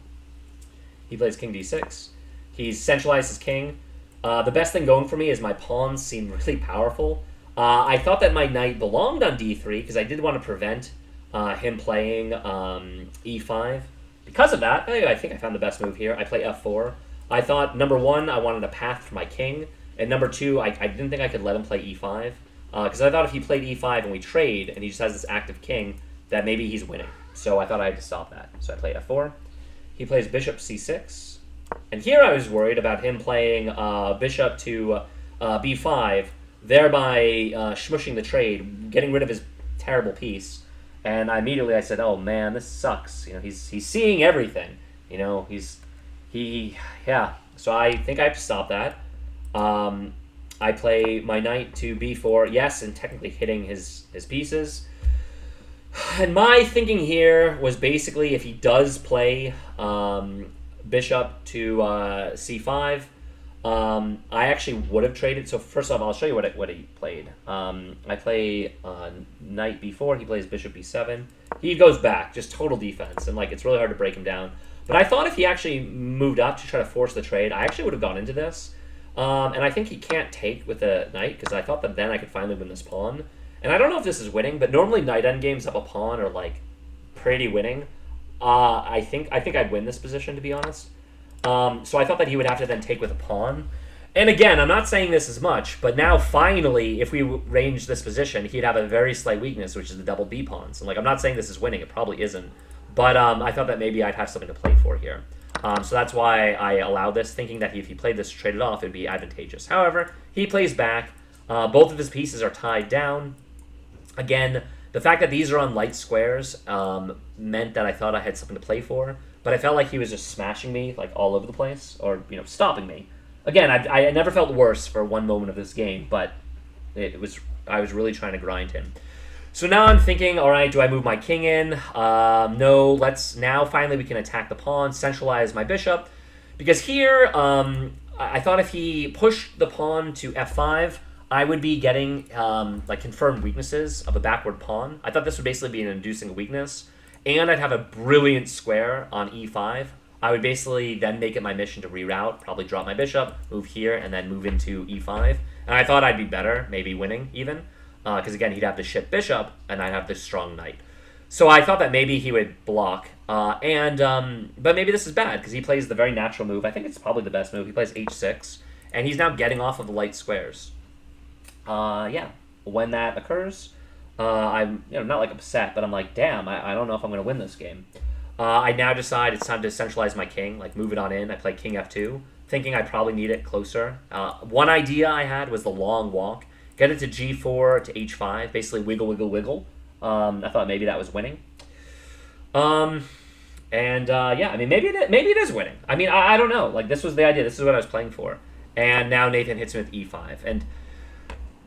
He plays king d6. He's centralized his king. The best thing going for me is my pawns seem really powerful. I thought that my knight belonged on d3 because I did want to prevent him playing e5. Because of that, I think I found the best move here. I play f4. I thought, number one, I wanted a path for my king. And number two, I didn't think I could let him play e5. Because I thought if he played e5 and we trade, and he just has this active king, that maybe he's winning. So I thought I had to stop that. So I play f4. He plays bishop c6. And here I was worried about him playing bishop to b5, thereby smushing the trade, getting rid of his terrible piece. And I said, "Oh man, this sucks." He's seeing everything. Yeah. So I think I have to stop that. I play my knight to b4, yes, and technically hitting his pieces. And my thinking here was basically if he does play bishop to c5, I actually would have traded. So first off, I'll show you what he played. I play knight b4. He plays bishop b7. He goes back, just total defense, and like it's really hard to break him down. But I thought if he actually moved up to try to force the trade, I actually would have gone into this. And I think he can't take with the knight because I thought that then I could finally win this pawn. And I don't know if this is winning, but normally knight endgames up a pawn are like pretty winning. I think I'd win this position, to be honest. So I thought that he would have to then take with a pawn. And again, I'm not saying this as much, but now finally, if we range this position, he'd have a very slight weakness, which is the double b pawns. And like I'm not saying this is winning, it probably isn't. But I thought that maybe I'd have something to play for here. So that's why I allowed this, thinking that if he played this traded off, it'd be advantageous. However, he plays back. Both of his pieces are tied down. Again, the fact that these are on light squares meant that I thought I had something to play for, but I felt like he was just smashing me like all over the place, or stopping me. Again, I never felt worse for one moment of this game, but I was really trying to grind him. So now I'm thinking, all right, do I move my king in? No, now finally we can attack the pawn, centralize my bishop, because here I thought if he pushed the pawn to f5, I would be getting confirmed weaknesses of a backward pawn. I thought this would basically be an inducing a weakness, and I'd have a brilliant square on e5. I would basically then make it my mission to reroute, probably drop my bishop, move here, and then move into e5. And I thought I'd be better, maybe winning even, because again, he'd have the ship bishop, and I'd have this strong knight. So I thought that maybe he would block, but maybe this is bad, because he plays the very natural move. I think it's probably the best move. He plays h6, and he's now getting off of the light squares. When that occurs, I'm not like upset, but I'm like, damn, I don't know if I'm going to win this game. I now decide it's time to centralize my king, like move it on in. I play king f2, thinking I probably need it closer. One idea I had was the long walk, get it to g4 to h5, basically wiggle, wiggle, wiggle. I thought maybe that was winning. And yeah, I mean, maybe it is winning. I mean, I don't know. Like, this was the idea. This is what I was playing for. And now Nathan hits me with e5. And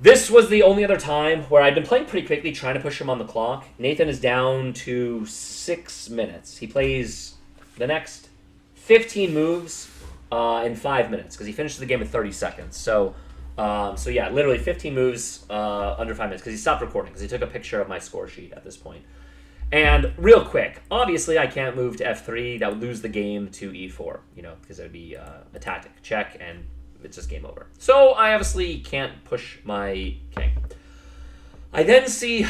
this was the only other time where I'd been playing pretty quickly, trying to push him on the clock. Nathan is down to 6 minutes. He plays the next 15 moves in 5 minutes because he finishes the game in 30 seconds. So yeah, literally 15 moves under 5 minutes because he stopped recording because he took a picture of my score sheet at this point. And real quick, obviously I can't move to f3. That would lose the game to e4, because it would be a tactic check and it's just game over. So I obviously can't push my king. I then see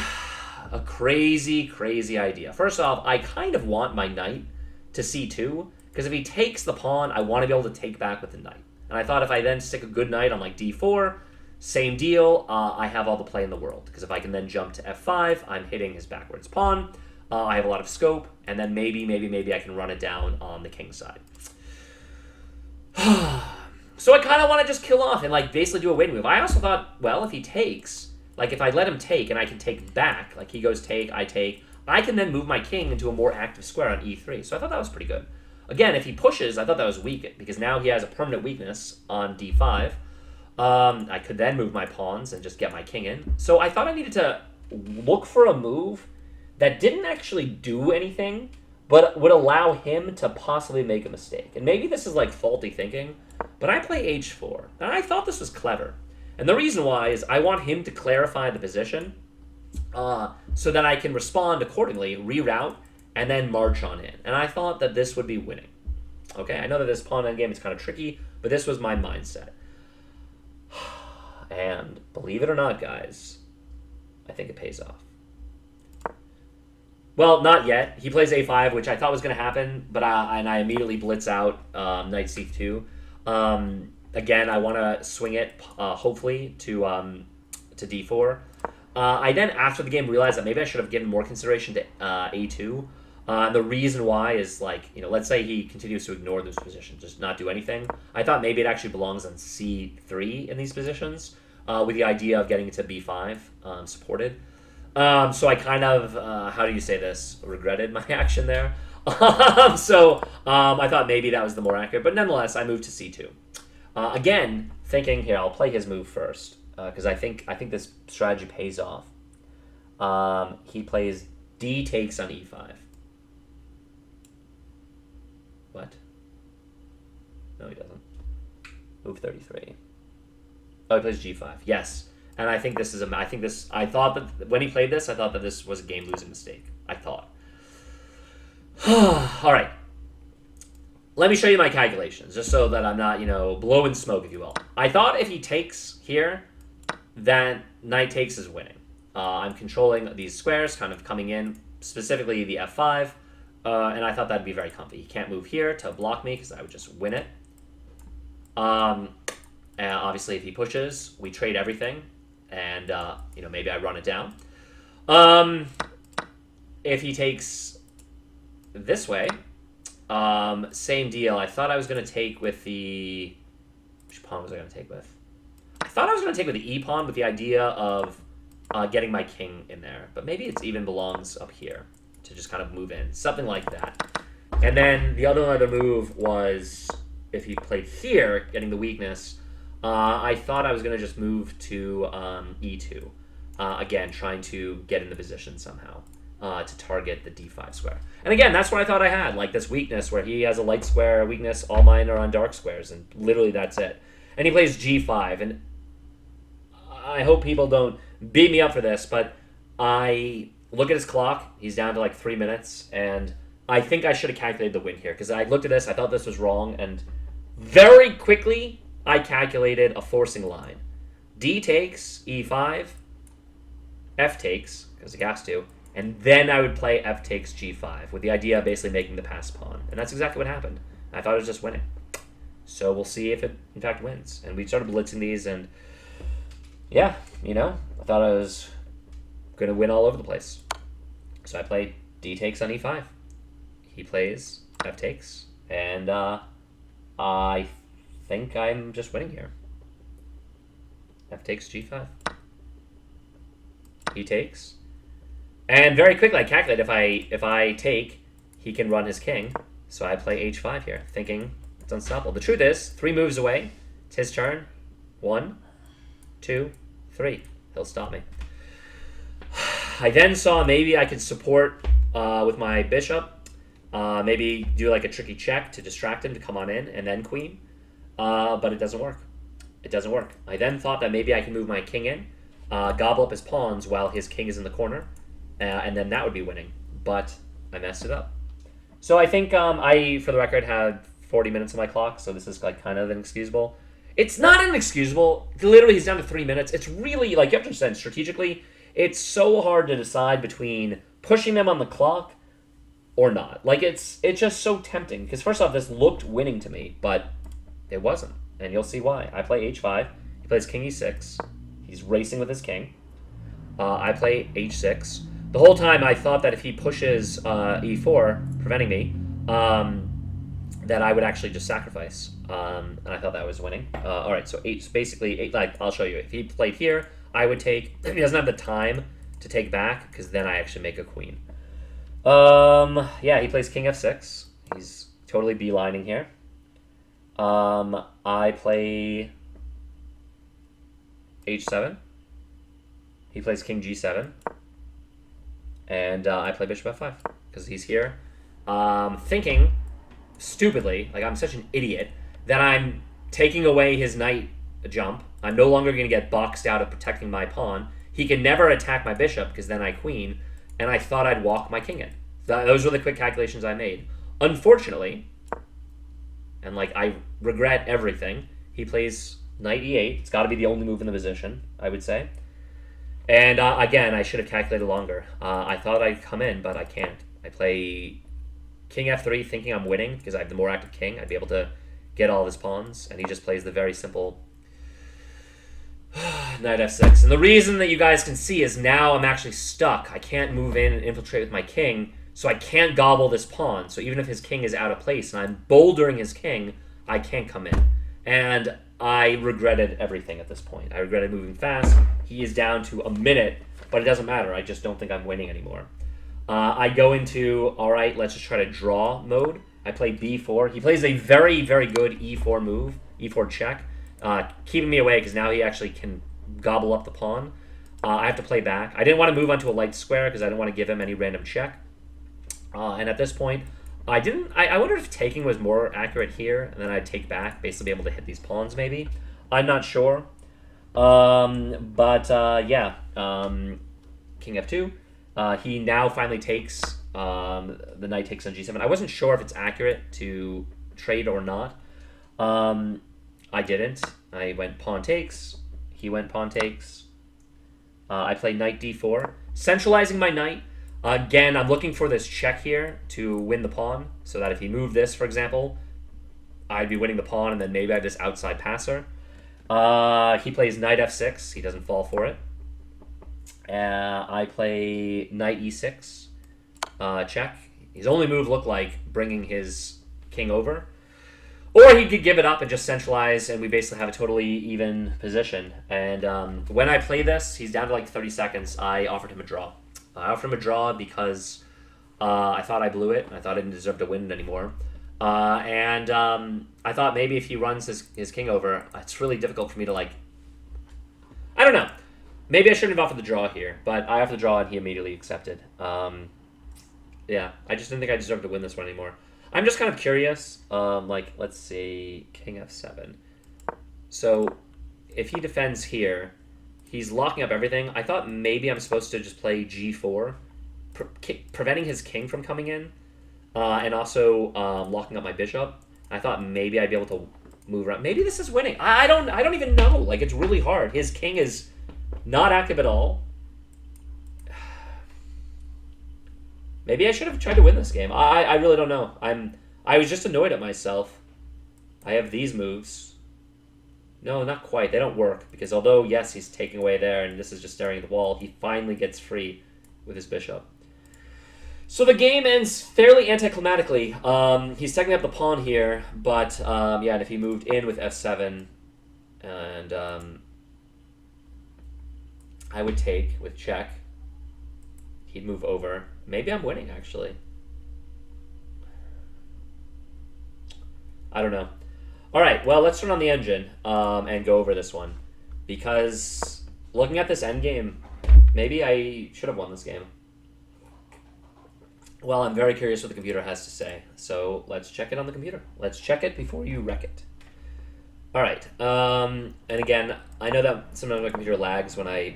a crazy, crazy idea. First off, I kind of want my knight to c2 because if he takes the pawn, I want to be able to take back with the knight. And I thought if I then stick a good knight on like d4, same deal, I have all the play in the world. Because if I can then jump to f5, I'm hitting his backwards pawn. I have a lot of scope, and then maybe I can run it down on the king side. So I kind of want to just kill off and like basically do a win move. I also thought, well, if he takes, like if I let him take and I can take back, like he goes take, I can then move my king into a more active square on e3. So I thought that was pretty good. Again, if he pushes, I thought that was weak because now he has a permanent weakness on d5. I could then move my pawns and just get my king in. So I thought I needed to look for a move that didn't actually do anything, but would allow him to possibly make a mistake. And maybe this is like faulty thinking, but I play h4, and I thought this was clever. And the reason why is I want him to clarify the position so that I can respond accordingly, reroute, and then march on in. And I thought that this would be winning. Okay, I know that this pawn endgame is kind of tricky, but this was my mindset. And believe it or not, guys, I think it pays off. Well, not yet. He plays a5, which I thought was going to happen, but I immediately blitz out knight c2. Again, I want to swing it, hopefully, to d4. I then, after the game, realized that maybe I should have given more consideration to a2. And the reason why is, like, let's say he continues to ignore this position, just not do anything. I thought maybe it actually belongs on c3 in these positions, with the idea of getting it to b5 supported. So I kind of, how do you say this, regretted my action there. So I thought maybe that was the more accurate, but nonetheless, I moved to c2. Again, thinking here, I'll play his move first, because I think this strategy pays off. He plays d takes on e5. What? No, he doesn't. Move 33. Oh, he plays g5. Yes. And I think this is I thought that when he played this, I thought that this was a game-losing mistake. I thought. All right. Let me show you my calculations, just so that I'm not, blowing smoke, if you will. I thought if he takes here, that knight takes is winning. I'm controlling these squares, kind of coming in, specifically the f5, and I thought that'd be very comfy. He can't move here to block me, because I would just win it. Obviously, if he pushes, we trade everything. And, maybe I run it down. If he takes this way, same deal. I thought I was going to take with the... Which pawn was I going to take with? I thought I was going to take with the e-pawn with the idea of getting my king in there. But maybe it even belongs up here to just kind of move in. Something like that. And then the other move was if he played here, getting the weakness... I thought I was going to just move to e2. Again, trying to get in the position somehow to target the d5 square. And again, that's what I thought I had, like this weakness where he has a light square weakness, all mine are on dark squares, and literally that's it. And he plays g5, and I hope people don't beat me up for this, but I look at his clock, he's down to like 3 minutes, and I think I should have calculated the win here, because I looked at this, I thought this was wrong, and very quickly... I calculated a forcing line. D takes, E5, F takes, because it has to, and then I would play F takes G5, with the idea of basically making the pass pawn. And that's exactly what happened. I thought it was just winning. So we'll see if it, in fact, wins. And we started blitzing these, and yeah, I thought I was going to win all over the place. So I played D takes on E5. He plays F takes, and I think I'm just winning here. F takes G5. He takes. And very quickly I calculate if I take, he can run his king. So I play h5 here, thinking it's unstoppable. The truth is, 3 moves away. It's his turn. 1, 2, 3. He'll stop me. I then saw maybe I could support with my bishop. Maybe do like a tricky check to distract him to come on in, and then queen. But it doesn't work. It doesn't work. I then thought that maybe I can move my king in, gobble up his pawns while his king is in the corner, and then that would be winning. But I messed it up. So I think I, for the record, had 40 minutes on my clock, so this is like kind of inexcusable. It's not inexcusable. Literally, he's down to 3 minutes. It's really, like, you have to understand, strategically, it's so hard to decide between pushing them on the clock or not. Like, it's just so tempting. Because first off, this looked winning to me, but it wasn't. And you'll see why. I play h5. He plays king e6. He's racing with his king. I play h6. The whole time I thought that if he pushes e4, preventing me, that I would actually just sacrifice. And I thought that was winning. All right, so basically, like, I'll show you. If he played here, I would take... He doesn't have the time to take back, because then I actually make a queen. Yeah, he plays king f6. He's totally beelining here. I play h7. He plays king g7. And I play bishop f5, because he's here. Thinking, stupidly, like I'm such an idiot, that I'm taking away his knight jump. I'm no longer going to get boxed out of protecting my pawn. He can never attack my bishop, because then I queen, and I thought I'd walk my king in. Those were the quick calculations I made. Unfortunately, and like I regret everything, he plays knight e8. It's got to be the only move in the position, I would say. And again, I should have calculated longer. I thought I'd come in, but I can't. I play king f3 thinking I'm winning, because I have the more active king. I'd be able to get all of his pawns, and he just plays the very simple knight f6. And the reason that you guys can see is now I'm actually stuck. I can't move in and infiltrate with my king, so I can't gobble this pawn. So even if his king is out of place and I'm bouldering his king, I can't come in. And I regretted everything at this point. I regretted moving fast. He is down to a minute, but it doesn't matter. I just don't think I'm winning anymore. I go into, all right, let's just try to draw mode. I play b4. He plays a very, very good e4 move, e4 check, keeping me away because now he actually can gobble up the pawn. I have to play back. I didn't want to move onto a light square because I didn't want to give him any random check. And at this point, I wondered if taking was more accurate here, and then I'd take back, basically be able to hit these pawns maybe. I'm not sure. Yeah, king f2. He now finally takes, the knight takes on g7. I wasn't sure if it's accurate to trade or not. I didn't. I went pawn takes. He went pawn takes. I played knight d4, centralizing my knight. Again, I'm looking for this check here to win the pawn, so that if he moved this, for example, I'd be winning the pawn, and then maybe I have this outside passer. He plays knight f6. He doesn't fall for it. I play knight e6, check. His only move looked like bringing his king over. Or he could give it up and just centralize, and we basically have a totally even position. And when I play this, he's down to like 30 seconds. I offered him a draw. I offered him a draw because I thought I blew it. I thought I didn't deserve to win it anymore. I thought maybe if he runs his king over, it's really difficult for me to, like... I don't know. Maybe I shouldn't have offered the draw here, but I offered the draw and he immediately accepted. Yeah, I just didn't think I deserved to win this one anymore. I'm just kind of curious. Like, let's see, king f7. So if he defends here, he's locking up everything. I thought maybe I'm supposed to just play g4, preventing his king from coming in, and also locking up my bishop. I thought maybe I'd be able to move around. Maybe this is winning. I don't even know. Like, it's really hard. His king is not active at all. Maybe I should have tried to win this game. I really don't know. I was just annoyed at myself. I have these moves. No, not quite. They don't work. Because although, yes, he's taking away there, and this is just staring at the wall, he finally gets free with his bishop. So the game ends fairly anticlimactically. He's taking up the pawn here, but, yeah, and if he moved in with f7, and I would take with check, he'd move over. Maybe I'm winning, actually. I don't know. All right, well, let's turn on the engine and go over this one. Because looking at this endgame, maybe I should have won this game. Well, I'm very curious what the computer has to say. So let's check it on the computer. Let's check it before you wreck it. All right. And again, I know that sometimes my computer lags when I,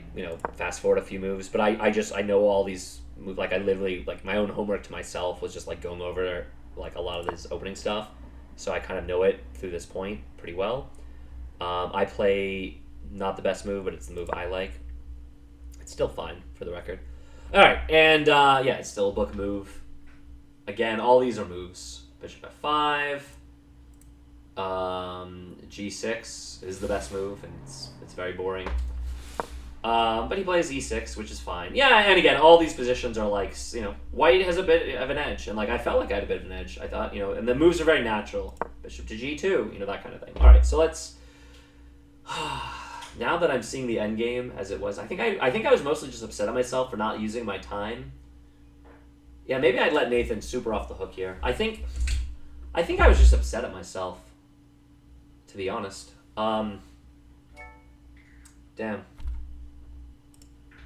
fast forward a few moves, but I know all these moves. Like I literally, like my own homework to myself was just like going over like a lot of this opening stuff. So I kind of know it through this point pretty well. I play not the best move, but it's the move I like. It's still fine for the record. All right, and yeah, it's still a book move. Again, all these are moves. Bishop f5. G6 is the best move, and it's very boring. But he plays e6, which is fine. Yeah, and again, all these positions are like, white has a bit of an edge, and like I felt like I had a bit of an edge. I thought, and the moves are very natural. Bishop to g2, that kind of thing. All right, so let's. Now that I'm seeing the end game as it was, I think I was mostly just upset at myself for not using my time. Yeah, maybe I'd let Nathan super off the hook here. I think I was just upset at myself, to be honest. Damn.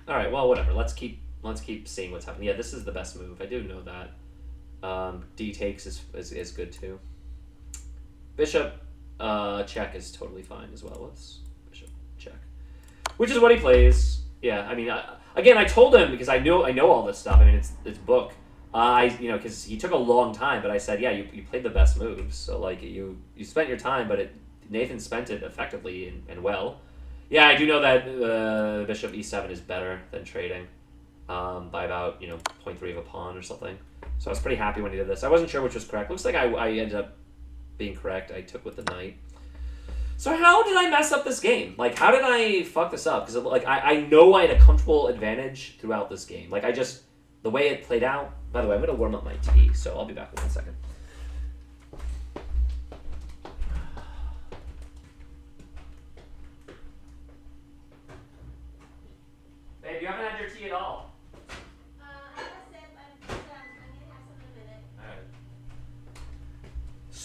All right, well, whatever. Let's keep seeing what's happening. Yeah, this is the best move. I do know that. D takes is good too. Bishop check is totally fine as well. Let's bishop check, which is what he plays. Yeah, I mean, again, I told him because I know all this stuff. I mean, it's book. Because he took a long time, but I said, yeah, you played the best moves. So like you spent your time, but Nathan spent it effectively and well. Yeah, I do know that bishop e7 is better than trading by about 0.3 of a pawn or something. So I was pretty happy when he did this. I wasn't sure which was correct. Looks like I ended up being correct. I took with the knight. So how did I mess up this game? Like, how did I fuck this up? Because like I know I had a comfortable advantage throughout this game. Like the way it played out. By the way, I'm going to warm up my tea, so I'll be back in 1 second. Babe, you haven't had your tea at all. I have a sip. I'm going to have some in a minute.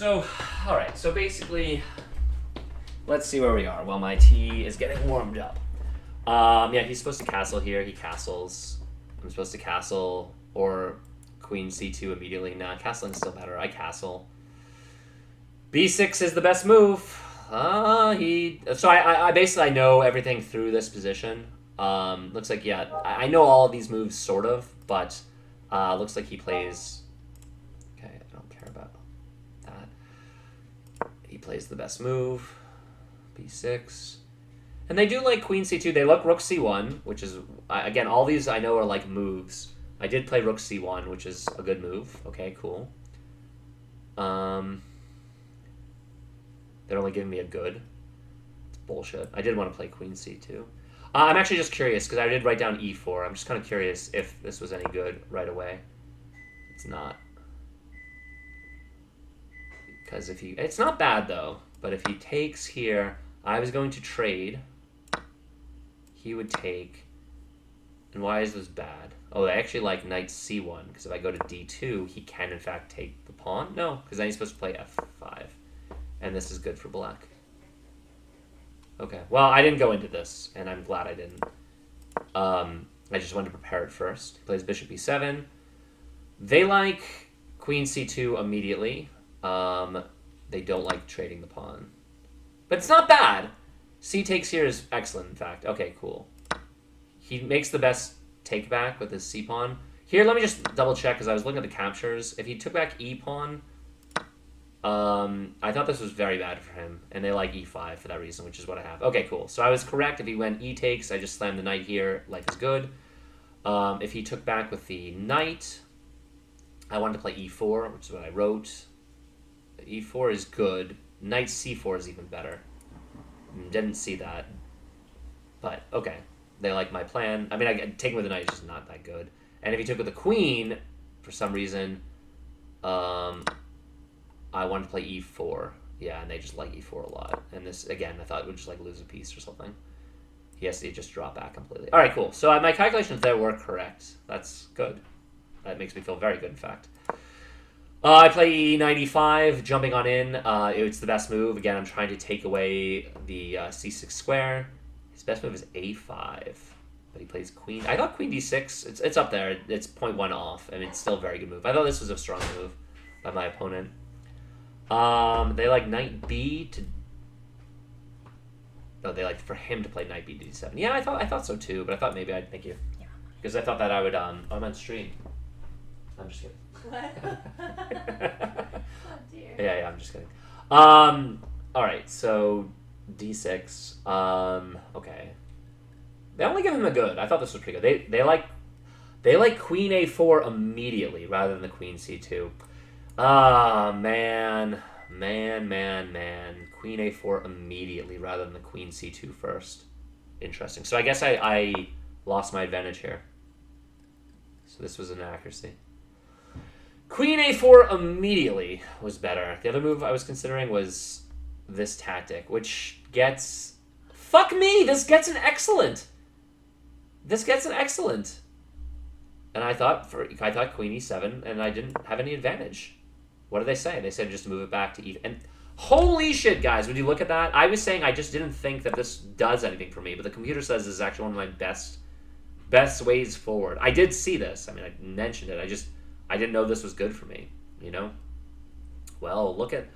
All right. All right. So basically, let's see where we are. Well, my tea is getting warmed up. Yeah, he's supposed to castle here. He castles. I'm supposed to castle or queen c2 immediately. Nah, castling's still better. I castle. b6 is the best move. So I basically know everything through this position. Looks like, yeah, I know all of these moves sort of, but looks like he plays. Okay, I don't care about that. He plays the best move. b6. And they do like queen c2. They look rook c1, which is, again, all these I know are like moves. I did play rook c1, which is a good move. Okay, cool. They're only giving me a good. It's bullshit. I did want to play queen c2. I'm actually just curious, because I did write down e4. I'm just kind of curious if this was any good right away. It's not. Because if he... It's not bad, though. But if he takes here, I was going to trade. He would take... And why is this bad? Oh, I actually like knight c1, because if I go to d2, he can, in fact, take the pawn. No, because then he's supposed to play f5. And this is good for black. Okay, well, I didn't go into this, and I'm glad I didn't. I just wanted to prepare it first. He plays bishop e7. They like queen c2 immediately. They don't like trading the pawn. But it's not bad. C takes here is excellent, in fact. Okay, cool. He makes the best take back with his c pawn. Here, let me just double check, because I was looking at the captures. If he took back e pawn, I thought this was very bad for him, and they like e5 for that reason, which is what I have. Okay, cool. So I was correct. If he went e takes, I just slammed the knight here. Life is good. If he took back with the knight, I wanted to play e4, which is what I wrote. E4 is good. Knight c4 is even better. Didn't see that. But, okay. They like my plan. I mean, taking with the knight is just not that good. And if he took with the queen, for some reason, I wanted to play e4. Yeah, and they just like e4 a lot. And this, again, I thought it would just like lose a piece or something. He has to just drop back completely. All right, cool. So my calculations there were correct. That's good. That makes me feel very good, in fact. I play E95, jumping on in. It's the best move. Again, I'm trying to take away the C6 square. His best move is A5, but he plays queen. I thought queen D6. It's up there. It's 0.1 off. I mean, it's still a very good move. I thought this was a strong move by my opponent. They like knight B to. No, they like for him to play knight B to D7. Yeah, I thought so too, but I thought maybe I'd thank you. Yeah. Because I thought that I would. I'm on stream. I'm just kidding. What? Oh dear. Yeah, I'm just kidding. All right, so D6. Okay. They only give him a good. I thought this was pretty good. They like queen A4 immediately rather than the queen C2. Man. Queen A4 immediately rather than the queen C2 first. Interesting. So I guess I lost my advantage here. So this was an accuracy. Queen A4 immediately was better. The other move I was considering was this tactic, which gets... Fuck me! This gets an excellent! And I thought queen E7, and I didn't have any advantage. What did they say? They said just move it back to E... And holy shit, guys, when you look at that, I was saying I just didn't think that this does anything for me, but the computer says this is actually one of my best ways forward. I did see this. I mean, I mentioned it. I didn't know this was good for me, you know? Well, look at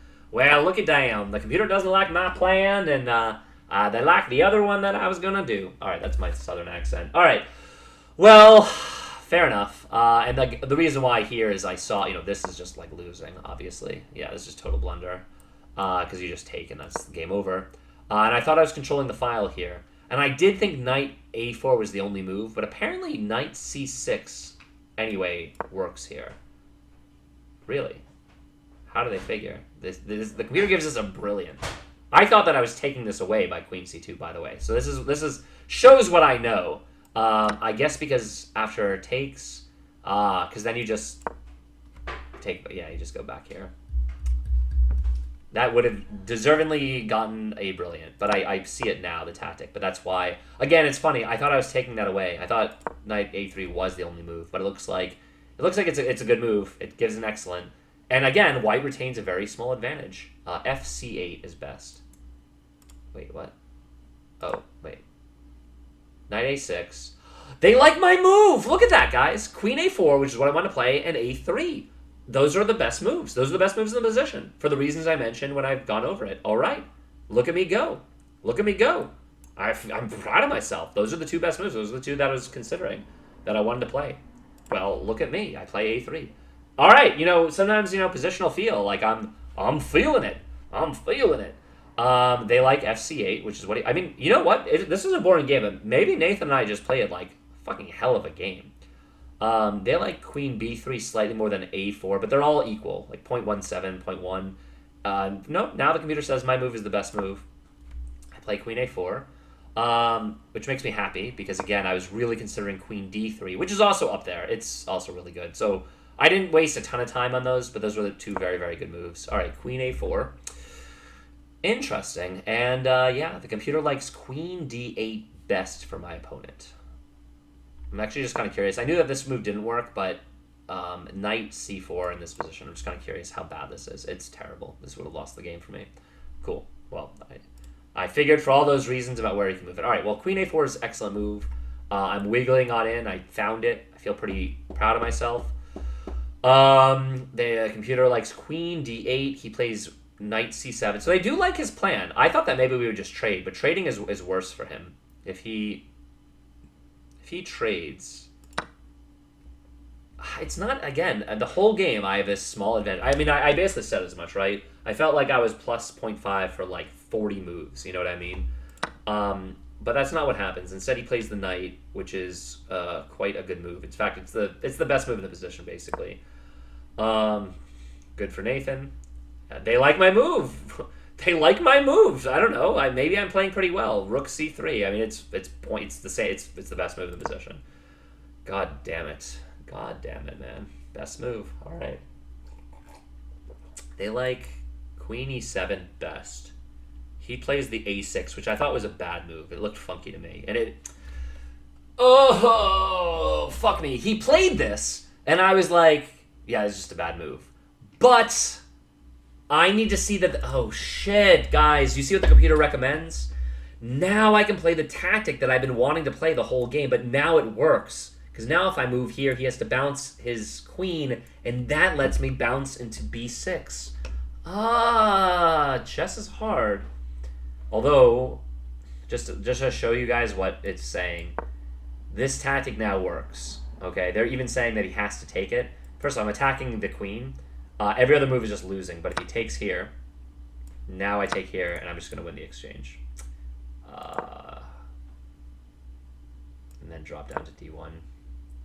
damn. The computer doesn't like my plan, and they like the other one that I was going to do. All right, that's my southern accent. All right. Well, fair enough. And the reason why here is I saw, this is just like losing, obviously. Yeah, this is total blunder because you just take and that's game over. And I thought I was controlling the file here. And I did think knight A4 was the only move, but apparently knight C6 anyway works here. Really? How do they figure? The computer gives us a brilliant. I thought that I was taking this away by queen C2, by the way. So this is shows what I know. I guess because after takes, because then you just take, you just go back here. That would have deservingly gotten a brilliant, but I see it now, the tactic. But that's why, again, it's funny. I thought I was taking that away. I thought knight A3 was the only move, but it looks like it's a good move. It gives an excellent, and again, white retains a very small advantage. FC8 is best. Wait, what? Oh, wait. Knight A6. They like my move. Look at that, guys. Queen A4, which is what I want to play, and A3. Those are the best moves. Those are the best moves in the position for the reasons I mentioned when I've gone over it. All right. Look at me go. Look at me go. I'm proud of myself. Those are the two best moves. Those are the two that I was considering that I wanted to play. Well, look at me. I play A3. All right. Sometimes, positional feel. Like, I'm feeling it. I'm feeling it. They like FC8, which is what I mean, you know what? This is a boring game, but maybe Nathan and I just played like fucking hell of a game. They like queen B3 slightly more than A4, but they're all equal, like 0.17, 0.1. No, now the computer says my move is the best move. I play queen A4, which makes me happy because, again, I was really considering queen D3, which is also up there. It's also really good. So I didn't waste a ton of time on those, but those were the two very, very good moves. All right, queen A4. Interesting. And, the computer likes queen D8 best for my opponent. I'm actually just kind of curious. I knew that this move didn't work, but knight C4 in this position, I'm just kind of curious how bad this is. It's terrible. This would have lost the game for me. Cool. Well, I figured for all those reasons about where you can move it. All right, well, queen A4 is an excellent move. I'm wiggling on in. I found it. I feel pretty proud of myself. The computer likes queen D8. He plays knight C7. So they do like his plan. I thought that maybe we would just trade, but trading is worse for him. If he trades, it's not, again, the whole game I have a small advantage. I mean, I basically said as much, right? I felt like I was plus 0.5 for like 40 moves, you know what I mean? But that's not what happens. Instead, he plays the knight, which is quite a good move. In fact, it's the best move in the position, basically. Good for Nathan. They like my move. They like my moves. I don't know. Maybe I'm playing pretty well. Rook C3. I mean, it's the same. It's the best move in the position. God damn it. God damn it, man. Best move. All right. They like queen E7 best. He plays the A6, which I thought was a bad move. It looked funky to me, and fuck me. He played this, and I was like, yeah, it's just a bad move. But I need to see that... Oh, shit, guys. You see what the computer recommends? Now I can play the tactic that I've been wanting to play the whole game, but now it works. Because now if I move here, he has to bounce his queen, and that lets me bounce into b6. Ah, chess is hard. Although, just to show you guys what it's saying, this tactic now works. Okay, they're even saying that he has to take it. First of all, I'm attacking the queen. Every other move is just losing, but if he takes here, now I take here, and I'm just going to win the exchange. And then drop down to d1.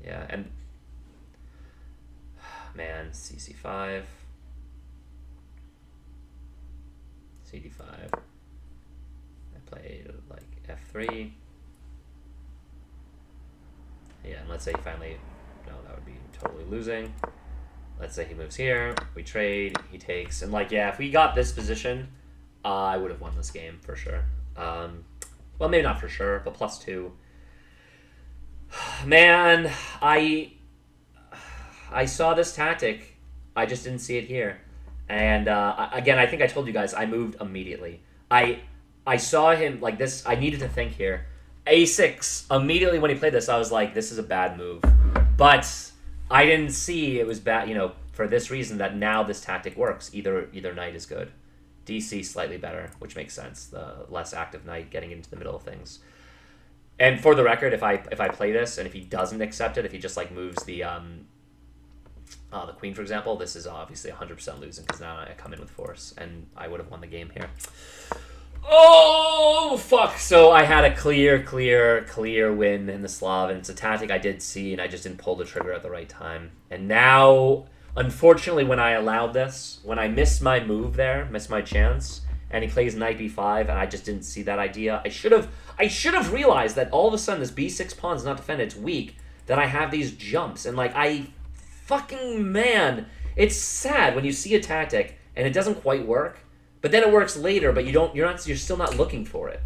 Yeah, and... Man, cc5. cd5. I played, like, f3. Yeah, and let's say he finally... No, that would be totally losing. Let's say he moves here. We trade. He takes. And, like, yeah, if we got this position, I would have won this game for sure. Well, maybe not for sure, but +2. Man, I saw this tactic. I just didn't see it here. And, again, I think I told you guys, I moved immediately. I saw him like this. I needed to think here. A6, immediately when he played this, I was like, this is a bad move. But I didn't see it was bad, for this reason that now this tactic works. Either knight is good. DC slightly better, which makes sense. The less active knight getting into the middle of things. And for the record, if I play this and if he doesn't accept it, if he just like moves the queen, for example, this is obviously 100% losing because now I come in with force and I would have won the game here. Oh, fuck. So I had a clear win in the Slav, and it's a tactic I did see, and I just didn't pull the trigger at the right time. And now, unfortunately, when I allowed this, when I missed my move there, missed my chance, and he plays knight b5, and I just didn't see that idea, I should have realized that all of a sudden this b6 pawn is not defended, it's weak, that I have these jumps, and like, man, it's sad when you see a tactic, and it doesn't quite work, but then it works later, but you're still not looking for it.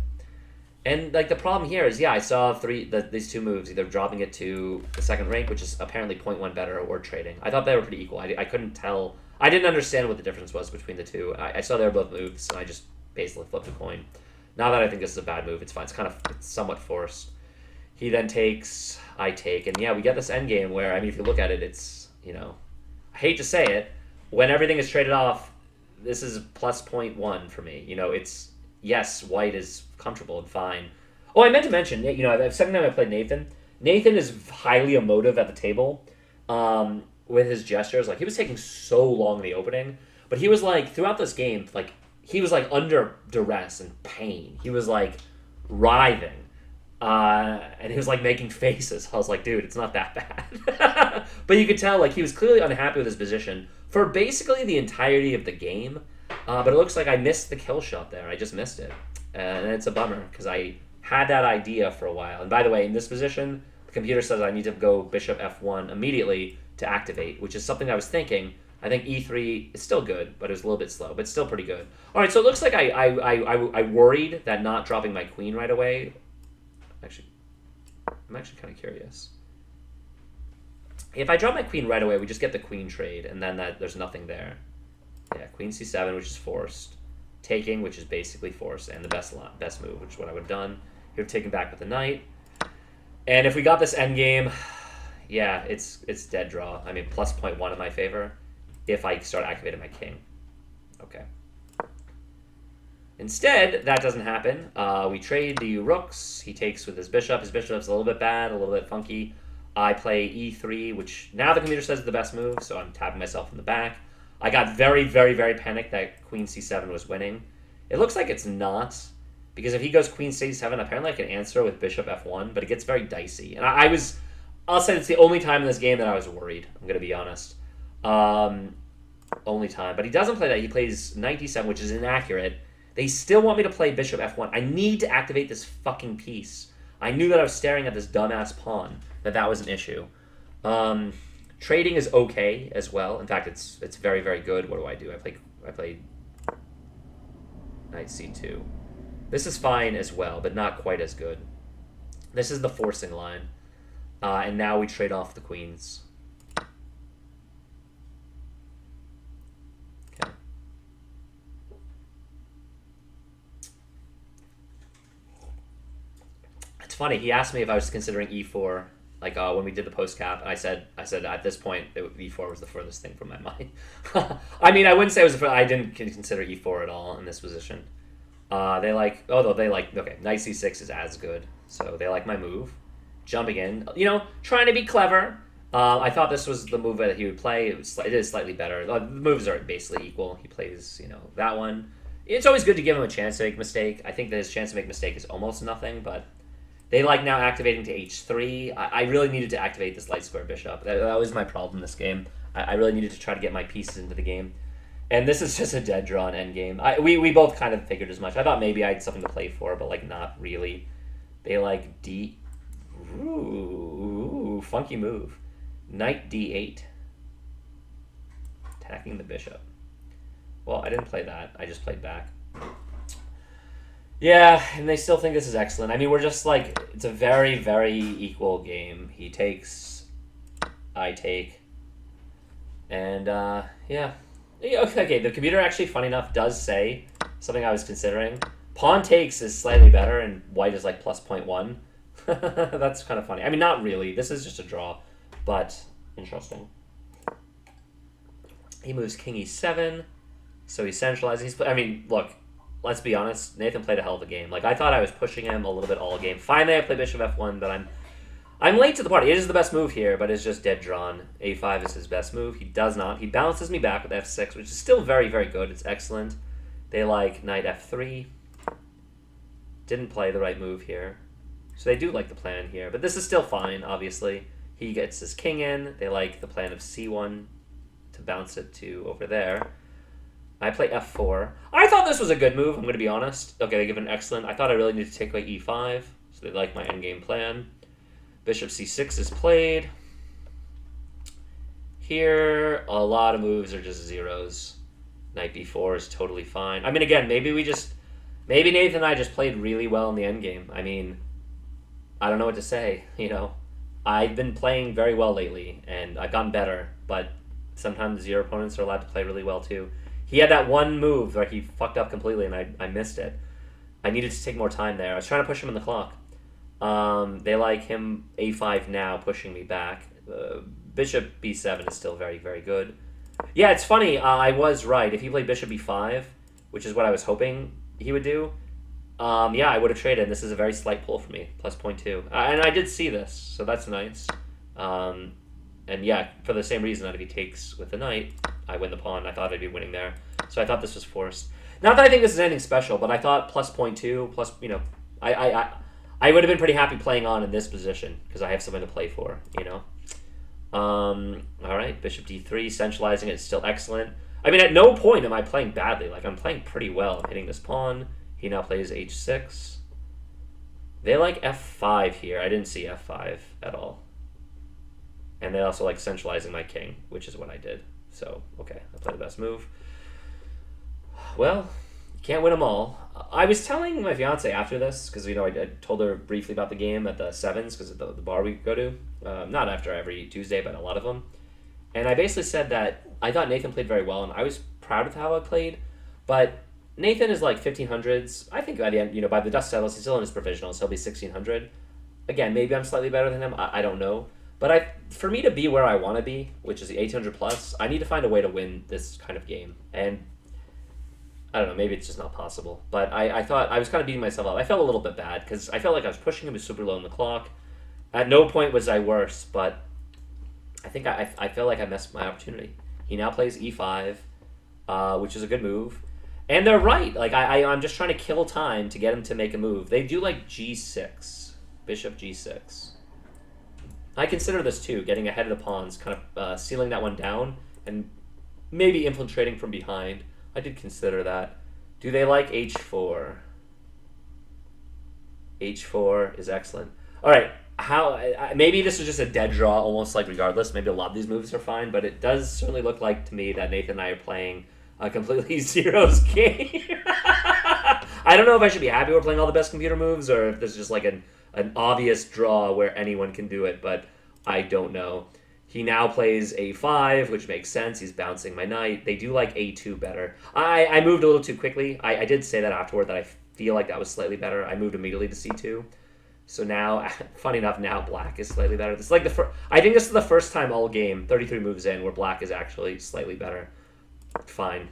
And like the problem here is, yeah, I saw these two moves, either dropping it to the second rank, which is apparently 0.1 better, or trading. I thought they were pretty equal. I couldn't tell. I didn't understand what the difference was between the two. I saw they were both moves, and I just basically flipped a coin. Now that I think this is a bad move, it's fine. It's somewhat forced. He then takes, I take, and yeah, we get this endgame where, I mean, if you look at it, it's, I hate to say it, when everything is traded off, this is plus 0.1 for me. It's, yes, white is comfortable and fine. Oh, I meant to mention, the second time I played Nathan is highly emotive at the table with his gestures. Like, he was taking so long in the opening, but he was like, throughout this game, like, he was like under duress and pain. He was like writhing. And he was like making faces. I was like, dude, it's not that bad. But you could tell like he was clearly unhappy with his position for basically the entirety of the game. But it looks like I missed the kill shot there. I just missed it. And it's a bummer because I had that idea for a while. And by the way, in this position, the computer says I need to go bishop f1 immediately to activate, which is something I was thinking. I think e3 is still good, but it was a little bit slow, but still pretty good. All right, so it looks like I worried that not dropping my queen right away. I'm actually kind of curious. If I drop my queen right away, we just get the queen trade, and then there's nothing there. Yeah, queen c7, which is forced. Taking, which is basically forced, and the best move, which is what I would have done. He would have taken back with the knight. And if we got this endgame, yeah, it's dead draw. I mean, plus 0.1 in my favor if I start activating my king. Okay. Instead, that doesn't happen. We trade the rooks. He takes with his bishop. His bishop's a little bit bad, a little bit funky. I play e3, which now the computer says is the best move, so I'm tapping myself in the back. I got very, very, very panicked that queen c7 was winning. It looks like it's not, because if he goes queen c7, apparently I can answer with bishop f1, but it gets very dicey. And I'll say it's the only time in this game that I was worried, I'm going to be honest. Only time. But he doesn't play that. He plays knight d7, which is inaccurate. They still want me to play bishop f1. I need to activate this fucking piece. I knew that I was staring at this dumbass pawn, that was an issue. Trading is okay as well. In fact, it's very, very good. What do? I play knight c2. This is fine as well, but not quite as good. This is the forcing line. And now we trade off the queens. funny. He asked me if I was considering e4, like when we did the post cap, and I said at this point e4 was the furthest thing from my mind. I mean, I wouldn't say it was I didn't consider e4 at all in this position. They like okay, knight c6 is as good, so they like my move, jumping in, trying to be clever. I thought this was the move that he would play. It is slightly better. The moves are basically equal. He plays, that one. It's always good to give him a chance to make a mistake. I think that his chance to make a mistake is almost nothing, but they like now activating to h3. I really needed to activate this light square bishop. That was my problem in this game. I really needed to try to get my pieces into the game. And this is just a dead draw in endgame. We both kind of figured as much. I thought maybe I had something to play for, but not really. They like d... Ooh, funky move. Knight d8. Attacking the bishop. Well, I didn't play that. I just played back. Yeah, and they still think this is excellent. I mean, we're just it's a very, very equal game. He takes, I take. And, yeah. Okay, the computer actually, funny enough, does say something I was considering. Pawn takes is slightly better, and white is plus 0.1. That's kind of funny. I mean, not really. This is just a draw. But interesting. He moves king e7, so he's centralizing. Look, let's be honest. Nathan played a hell of a game. I thought I was pushing him a little bit all game. Finally, I play bishop f1, but I'm late to the party. It is the best move here, but it's just dead drawn. a5 is his best move. He does not. He bounces me back with f6, which is still very, very good. It's excellent. They like knight f3. Didn't play the right move here. So they do like the plan here, but this is still fine, obviously. He gets his king in. They like the plan of c1 to bounce it to over there. I play f4. I thought this was a good move, I'm going to be honest. Okay, they give an excellent. I thought I really needed to take away e5, so they like my endgame plan. Bishop c6 is played. Here, a lot of moves are just zeros. Knight b4 is totally fine. I mean, again, maybe Nathan and I just played really well in the endgame. I mean, I don't know what to say, I've been playing very well lately, and I've gotten better, but sometimes your opponents are allowed to play really well too. He had that one move where he fucked up completely, and I missed it. I needed to take more time there. I was trying to push him in the clock. They like him a5 now, pushing me back. Bishop b7 is still very, very good. Yeah, it's funny. I was right. If he played bishop b5, which is what I was hoping he would do, yeah, I would have traded. And this is a very slight pull for me, plus 0.2. And I did see this, so that's nice. And yeah, for the same reason that if he takes with the knight, I win the pawn. I thought I'd be winning there. So I thought this was forced. Not that I think this is anything special, but I thought plus 0.2, plus, I would have been pretty happy playing on in this position because I have something to play for, All right, bishop d3, centralizing it is still excellent. I mean, at no point am I playing badly. I'm playing pretty well. I'm hitting this pawn. He now plays h6. They like f5 here. I didn't see f5 at all. And they also like centralizing my king, which is what I did. So, okay, I played the best move. Well, you can't win them all. I was telling my fiance after this, because, I told her briefly about the game at the Sevens, because of the bar we go to. Not after every Tuesday, but a lot of them. And I basically said that I thought Nathan played very well, and I was proud of how I played. But Nathan is 1500s. I think by the end, by the dust settles, he's still in his provisionals. So he'll be 1600. Again, maybe I'm slightly better than him. I don't know. But for me to be where I want to be, which is the 800 plus, I need to find a way to win this kind of game. And I don't know, maybe it's just not possible. But I thought I was kind of beating myself up. I felt a little bit bad because I felt like I was pushing him super low on the clock. At no point was I worse, but I think I feel like I messed my opportunity. He now plays e5, which is a good move. And they're right. I'm just trying to kill time to get him to make a move. They do g6, bishop g6. I consider this too, getting ahead of the pawns, kind of sealing that one down, and maybe infiltrating from behind. I did consider that. Do they like h4? h4 is excellent. All right, maybe this was just a dead draw, almost regardless. Maybe a lot of these moves are fine, but it does certainly look like to me that Nathan and I are playing a completely zeros game. I don't know if I should be happy we're playing all the best computer moves, or if this is just an obvious draw where anyone can do it, but I don't know. He now plays a5, which makes sense. He's bouncing my knight. They do like a2 better. I moved a little too quickly. I did say that afterward that I feel like that was slightly better. I moved immediately to c2. So now, funny enough, now black is slightly better. This is like I think this is the first time all game, 33 moves in, where black is actually slightly better. Fine.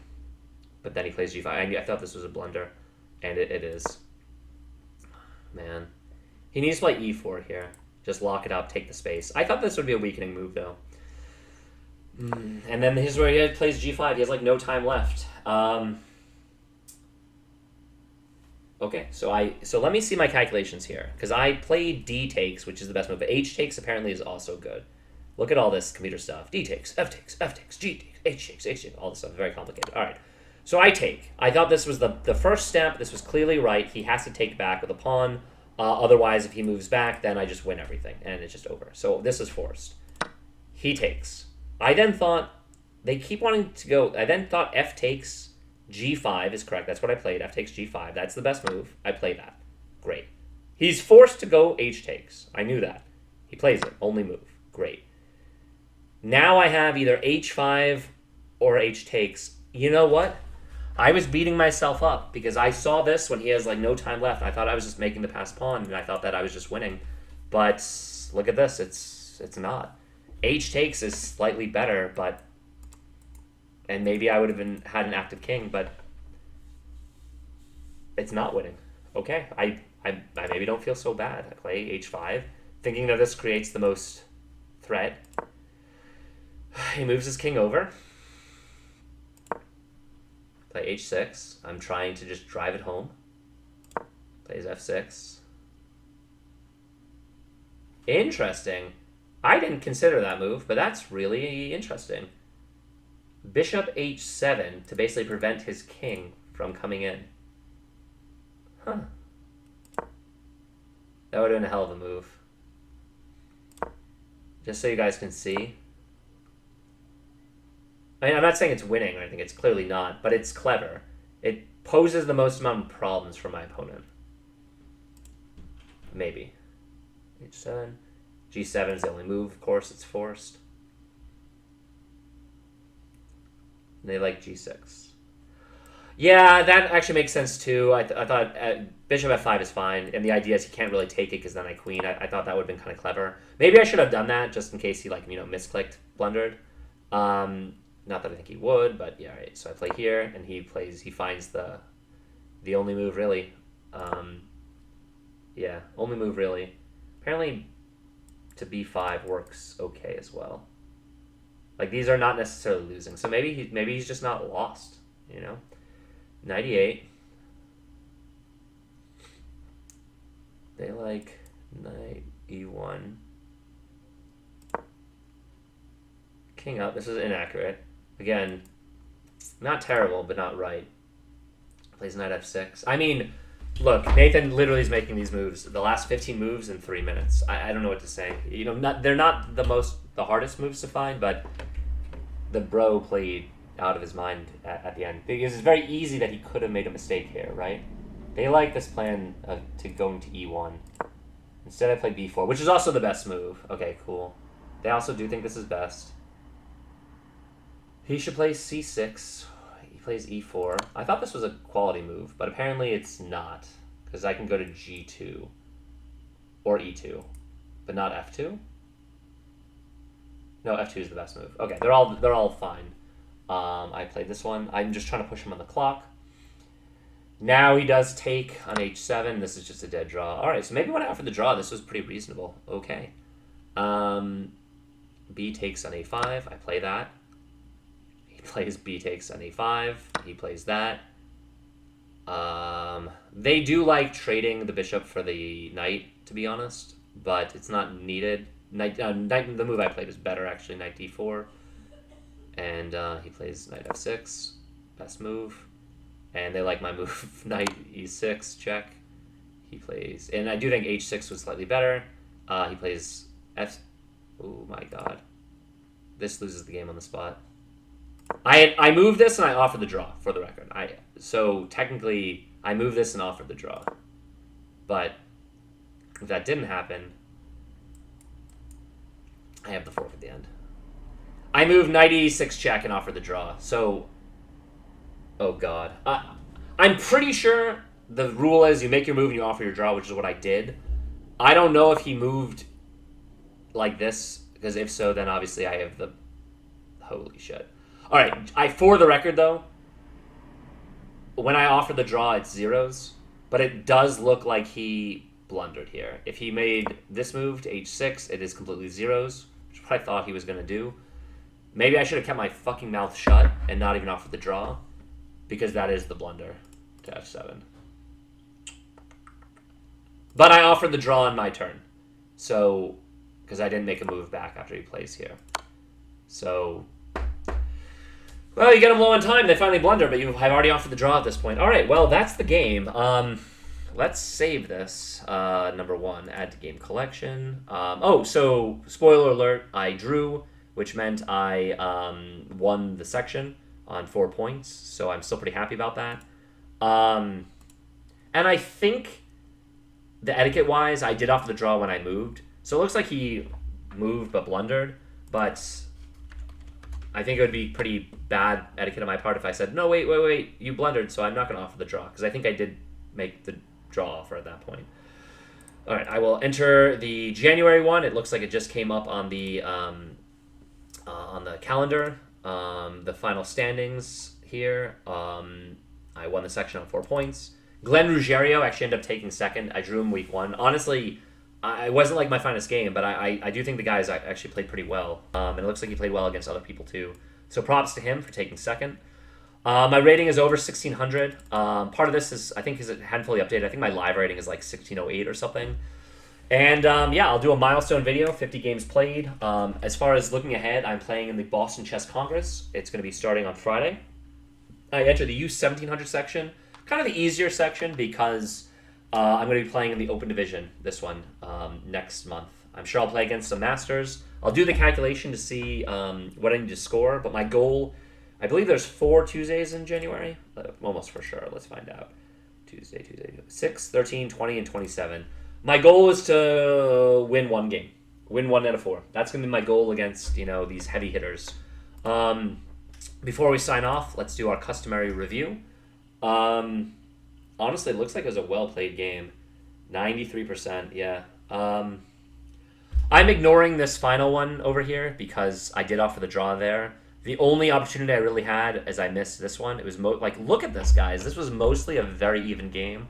But then he plays g5. I thought this was a blunder, and it is. Man. He needs to play e4 here. Just lock it up, take the space. I thought this would be a weakening move, though. And then here's where he plays g5. He has, like, no time left. Okay, so let me see my calculations here, because I played d takes, which is the best move, but h takes apparently is also good. Look at all this computer stuff. D takes, F takes, F takes, G takes, H takes, all this stuff. Very complicated. All right. So I take. I thought this was the first step. This was clearly right. He has to take back with a pawn. Otherwise, if he moves back, then I just win everything, and it's just over. So this is forced. He takes. I then thought, they keep wanting to go, I then thought F takes G5 is correct. That's what I played. F takes G5. That's the best move. I play that. Great. He's forced to go H takes. I knew that. He plays it. Only move. Great. Now I have either H5 or H takes. You know what? I was beating myself up because I saw this when he has like no time left. I thought I was just making the pass pawn, and I thought that I was just winning. But look at this. It's not. H takes is slightly better, but and maybe I would have had an active king, but it's not winning. Okay, I maybe don't feel so bad. I play H5, thinking that this creates the most threat. He moves his king over. Play H6. I'm trying to just drive it home. Plays F6. Interesting. I didn't consider that move, but that's really interesting. Bishop H7 to basically prevent his king from coming in. Huh. That would have been a hell of a move. Just so you guys can see. I mean, I'm not saying it's winning or anything. It's clearly not, but it's clever. It poses the most amount of problems for my opponent. Maybe. H7. G7 is the only move. Of course, it's forced. They like G6. Yeah, that actually makes sense too. I thought Bishop F5 is fine, and the idea is he can't really take it because then I queen. I thought that would have been kind of clever. Maybe I should have done that just in case he misclicked, blundered. Not that I think he would, but yeah, right. So I play here, and he finds the only move really. Yeah, only move really. Apparently, to B5 works okay as well. Like these are not necessarily losing, so maybe he's just not lost, you know. 98. They like knight E1. King up. This is inaccurate. Again, not terrible, but not right. Plays knight F6. I mean, look, Nathan literally is making these moves. The last 15 moves in 3 minutes. I don't know what to say. You know, they're not the hardest moves to find, but the bro played out of his mind at the end. Because it's very easy that he could have made a mistake here, right? They like this plan to going to E1. Instead I played B4, which is also the best move. Okay, cool. They also do think this is best. He should play C6. He plays E4. I thought this was a quality move, but apparently it's not. Because I can go to G2. Or E2. But not F2? No, F2 is the best move. Okay, they're all fine. I played this one. I'm just trying to push him on the clock. Now he does take on H7. This is just a dead draw. All right, so maybe when I offered the draw, this was pretty reasonable. Okay. B takes on A5. I play that. He plays B takes on A5. He plays that. They do like trading the bishop for the knight, to be honest, but it's not needed. The move I played is better, actually. Knight D4. And he plays knight F6. Best move. And they like my move, knight E6, check. He plays... And I do think H6 was slightly better. He plays F... Oh my god. This loses the game on the spot. I moved this and I offered the draw, for the record. So technically, I moved this and offered the draw. But if that didn't happen, I have the fork at the end. I moved knight E6 check and offered the draw. So, oh god. I'm pretty sure the rule is you make your move and you offer your draw, which is what I did. I don't know if he moved like this, because if so, then obviously I have the... Holy shit. All right, for the record, though, when I offer the draw, it's zeros, but it does look like he blundered here. If he made this move to h6, it is completely zeros, which I thought he was going to do. Maybe I should have kept my fucking mouth shut and not even offered the draw, because that is the blunder to f7. But I offered the draw on my turn, so because I didn't make a move back after he plays here. So, well, you get them low on time. They finally blunder, but I've already offered the draw at this point. All right, well, that's the game. Let's save this. Number 1, add to game collection. So spoiler alert, I drew, which meant I won the section on 4 points. So I'm still pretty happy about that. And I think the etiquette-wise, I did offer the draw when I moved. So it looks like he moved but blundered. But I think it would be pretty bad etiquette on my part if I said, no, wait, you blundered, so I'm not going to offer the draw. Because I think I did make the draw offer at that point. All right, I will enter the January one. It looks like it just came up on the calendar. The final standings here. I won the section on 4 points. Glenn Ruggiero actually ended up taking second. I drew him week 1. Honestly, it wasn't like my finest game, but I do think the guys actually played pretty well. And it looks like he played well against other people too. So props to him for taking second. My rating is over 1,600. Part of this is, I think, because it hadn't fully updated. I think my live rating is like 1,608 or something. And yeah, I'll do a milestone video, 50 games played. As far as looking ahead, I'm playing in the Boston Chess Congress. It's going to be starting on Friday. I enter the U1700 section, kind of the easier section because I'm going to be playing in the Open Division, this one, next month. I'm sure I'll play against some Masters. I'll do the calculation to see what I need to score, but my goal, I believe there's 4 Tuesdays in January. Almost for sure. Let's find out. Tuesday. 6, 13, 20, and 27. My goal is to win 1 game. Win 1 out of 4. That's going to be my goal against, these heavy hitters. Before we sign off, let's do our customary review. Honestly, it looks like it was a well-played game. 93%, yeah. I'm ignoring this final one over here because I did offer the draw there. The only opportunity I really had is I missed this one. It was look at this, guys. This was mostly a very even game.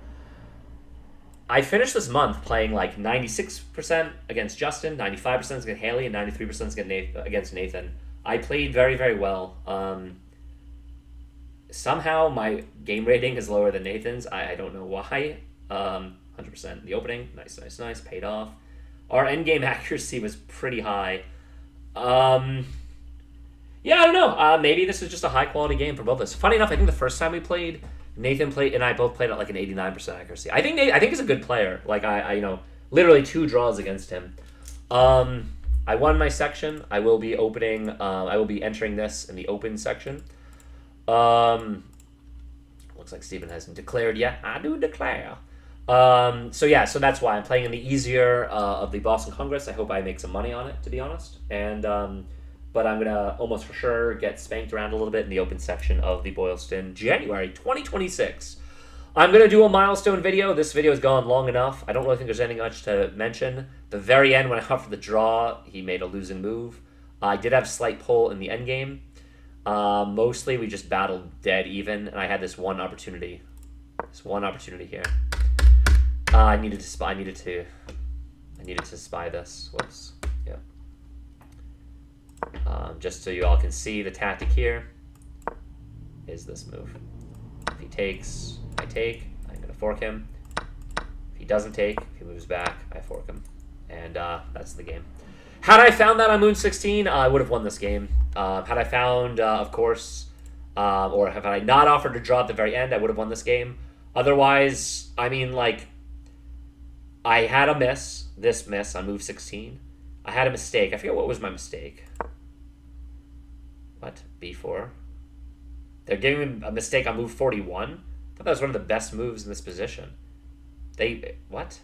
I finished this month playing like 96% against Justin, 95% against Haley, and 93% against Nathan. I played very, very well. Somehow my game rating is lower than Nathan's. I don't know why. 100% in the opening. Nice. Paid off. Our endgame accuracy was pretty high. Yeah, I don't know. Maybe this is just a high-quality game for both of us. Funny enough, I think the first time we played, Nathan played and I both played at like an 89% accuracy. I think he's a good player. Like I literally 2 draws against him. I won my section. I will be entering this in the open section. Looks like Steven hasn't declared yet. I do declare. So that's why I'm playing in the easier of the Boston Congress. I hope I make some money on it, to be honest. And but I'm gonna almost for sure get spanked around a little bit in the open section of the Boylston, January 2026. I'm gonna do a milestone video. This video has gone long enough. I don't really think there's anything much to mention. The very end, when I offered the draw, he made a losing move. I did have slight pull in the end game. Mostly we just battled dead even, and I had this one opportunity. Here. I needed to spy this. Whoops. Yeah. Just so you all can see the tactic here is this move. If he takes, I take. I'm gonna fork him. If he doesn't take, if he moves back, I fork him, and that's the game. Had I found that on Moon 16, I would have won this game. Had I found, of course, or had I not offered to draw at the very end, I would have won this game. Otherwise, I mean, like, I had a this miss on move 16. I had a mistake. I forget what was my mistake. What? B4? They're giving me a mistake on move 41? I thought that was one of the best moves in this position. What?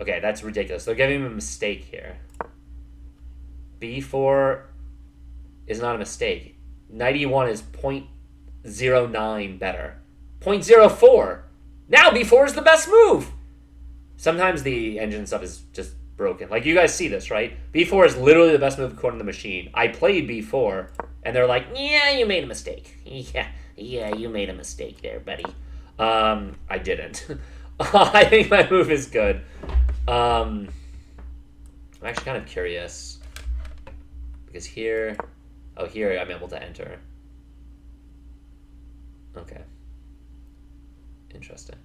Okay, that's ridiculous. They're giving me a mistake here. B4 is not a mistake. 91 is 0.09 better. 0.04! Now B4 is the best move! Sometimes the engine stuff is just broken. Like, you guys see this, right? B4 is literally the best move according to the machine. I played B4, and they're like, yeah, you made a mistake. Yeah, you made a mistake there, buddy. I didn't. I think my move is good. I'm actually kind of curious. Because here... Oh, here I'm able to enter. Okay. Interesting.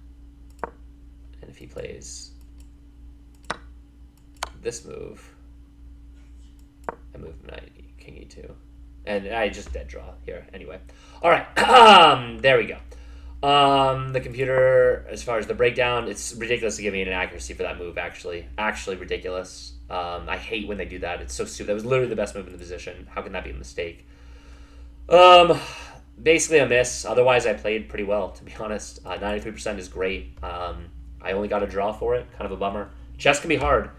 And if he plays this move, I move knight, king e2. And I just dead draw here anyway. All right, there we go. The computer, as far as the breakdown, it's ridiculous to give me an accuracy for that move, actually. Actually ridiculous. I hate when they do that. It's so stupid. That was literally the best move in the position. How can that be a mistake? Basically a miss. Otherwise, I played pretty well, to be honest. 93% is great. I only got a draw for it. Kind of a bummer. Chess can be hard.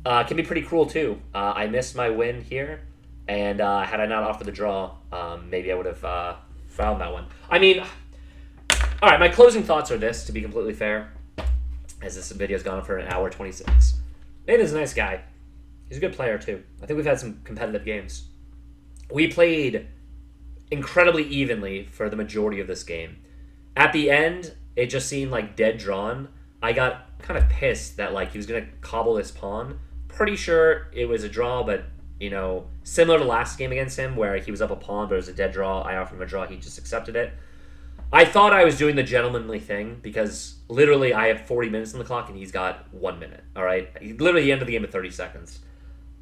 It can be pretty cruel, too. I missed my win here, and had I not offered the draw, maybe I would have found that one. I mean, all right, my closing thoughts are this, to be completely fair, as this video's gone for an hour 26. Nathan's a nice guy. He's a good player, too. I think we've had some competitive games. We played incredibly evenly for the majority of this game. At the end, it just seemed like dead drawn. I got kind of pissed that like he was going to cobble this pawn. Pretty sure it was a draw, but, you know, similar to last game against him where he was up a pawn, but it was a dead draw. I offered him a draw. He just accepted it. I thought I was doing the gentlemanly thing because literally I have 40 minutes on the clock and he's got 1 minute, all right? Literally the end of the game at 30 seconds.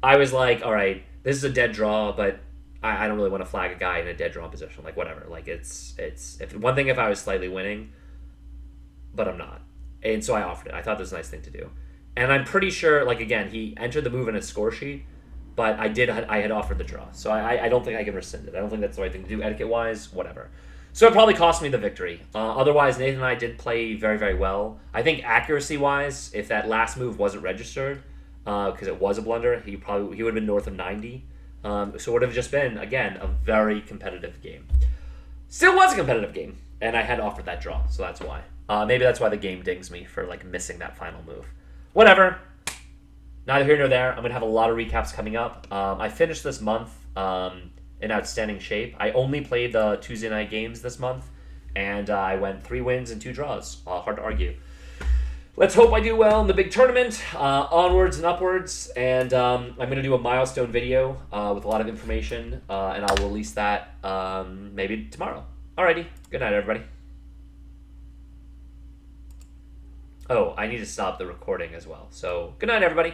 I was like, all right, this is a dead draw, but I don't really want to flag a guy in a dead draw position. Like, whatever. Like, it's if one thing if I was slightly winning, but I'm not. And so I offered it. I thought this was a nice thing to do. And I'm pretty sure, like, again, he entered the move in his score sheet, but I had offered the draw. So I don't think I can rescind it. I don't think that's the right thing to do etiquette-wise, whatever. So it probably cost me the victory. Otherwise, Nathan and I did play very, very well. I think accuracy-wise, if that last move wasn't registered, because it was a blunder, he would have been north of 90. So it would have just been, again, a very competitive game. Still was a competitive game, and I had offered that draw, so that's why. Maybe that's why the game dings me for like missing that final move. Whatever. Neither here nor there. I'm going to have a lot of recaps coming up. I finished this month in outstanding shape. I only played the Tuesday night games this month, and I went 3 wins and 2 draws. Hard to argue. Let's hope I do well in the big tournament. Onwards and upwards. And I'm going to do a milestone video with a lot of information, and I'll release that maybe tomorrow. Alrighty. Good night, everybody. Oh, I need to stop the recording as well. So, good night, everybody.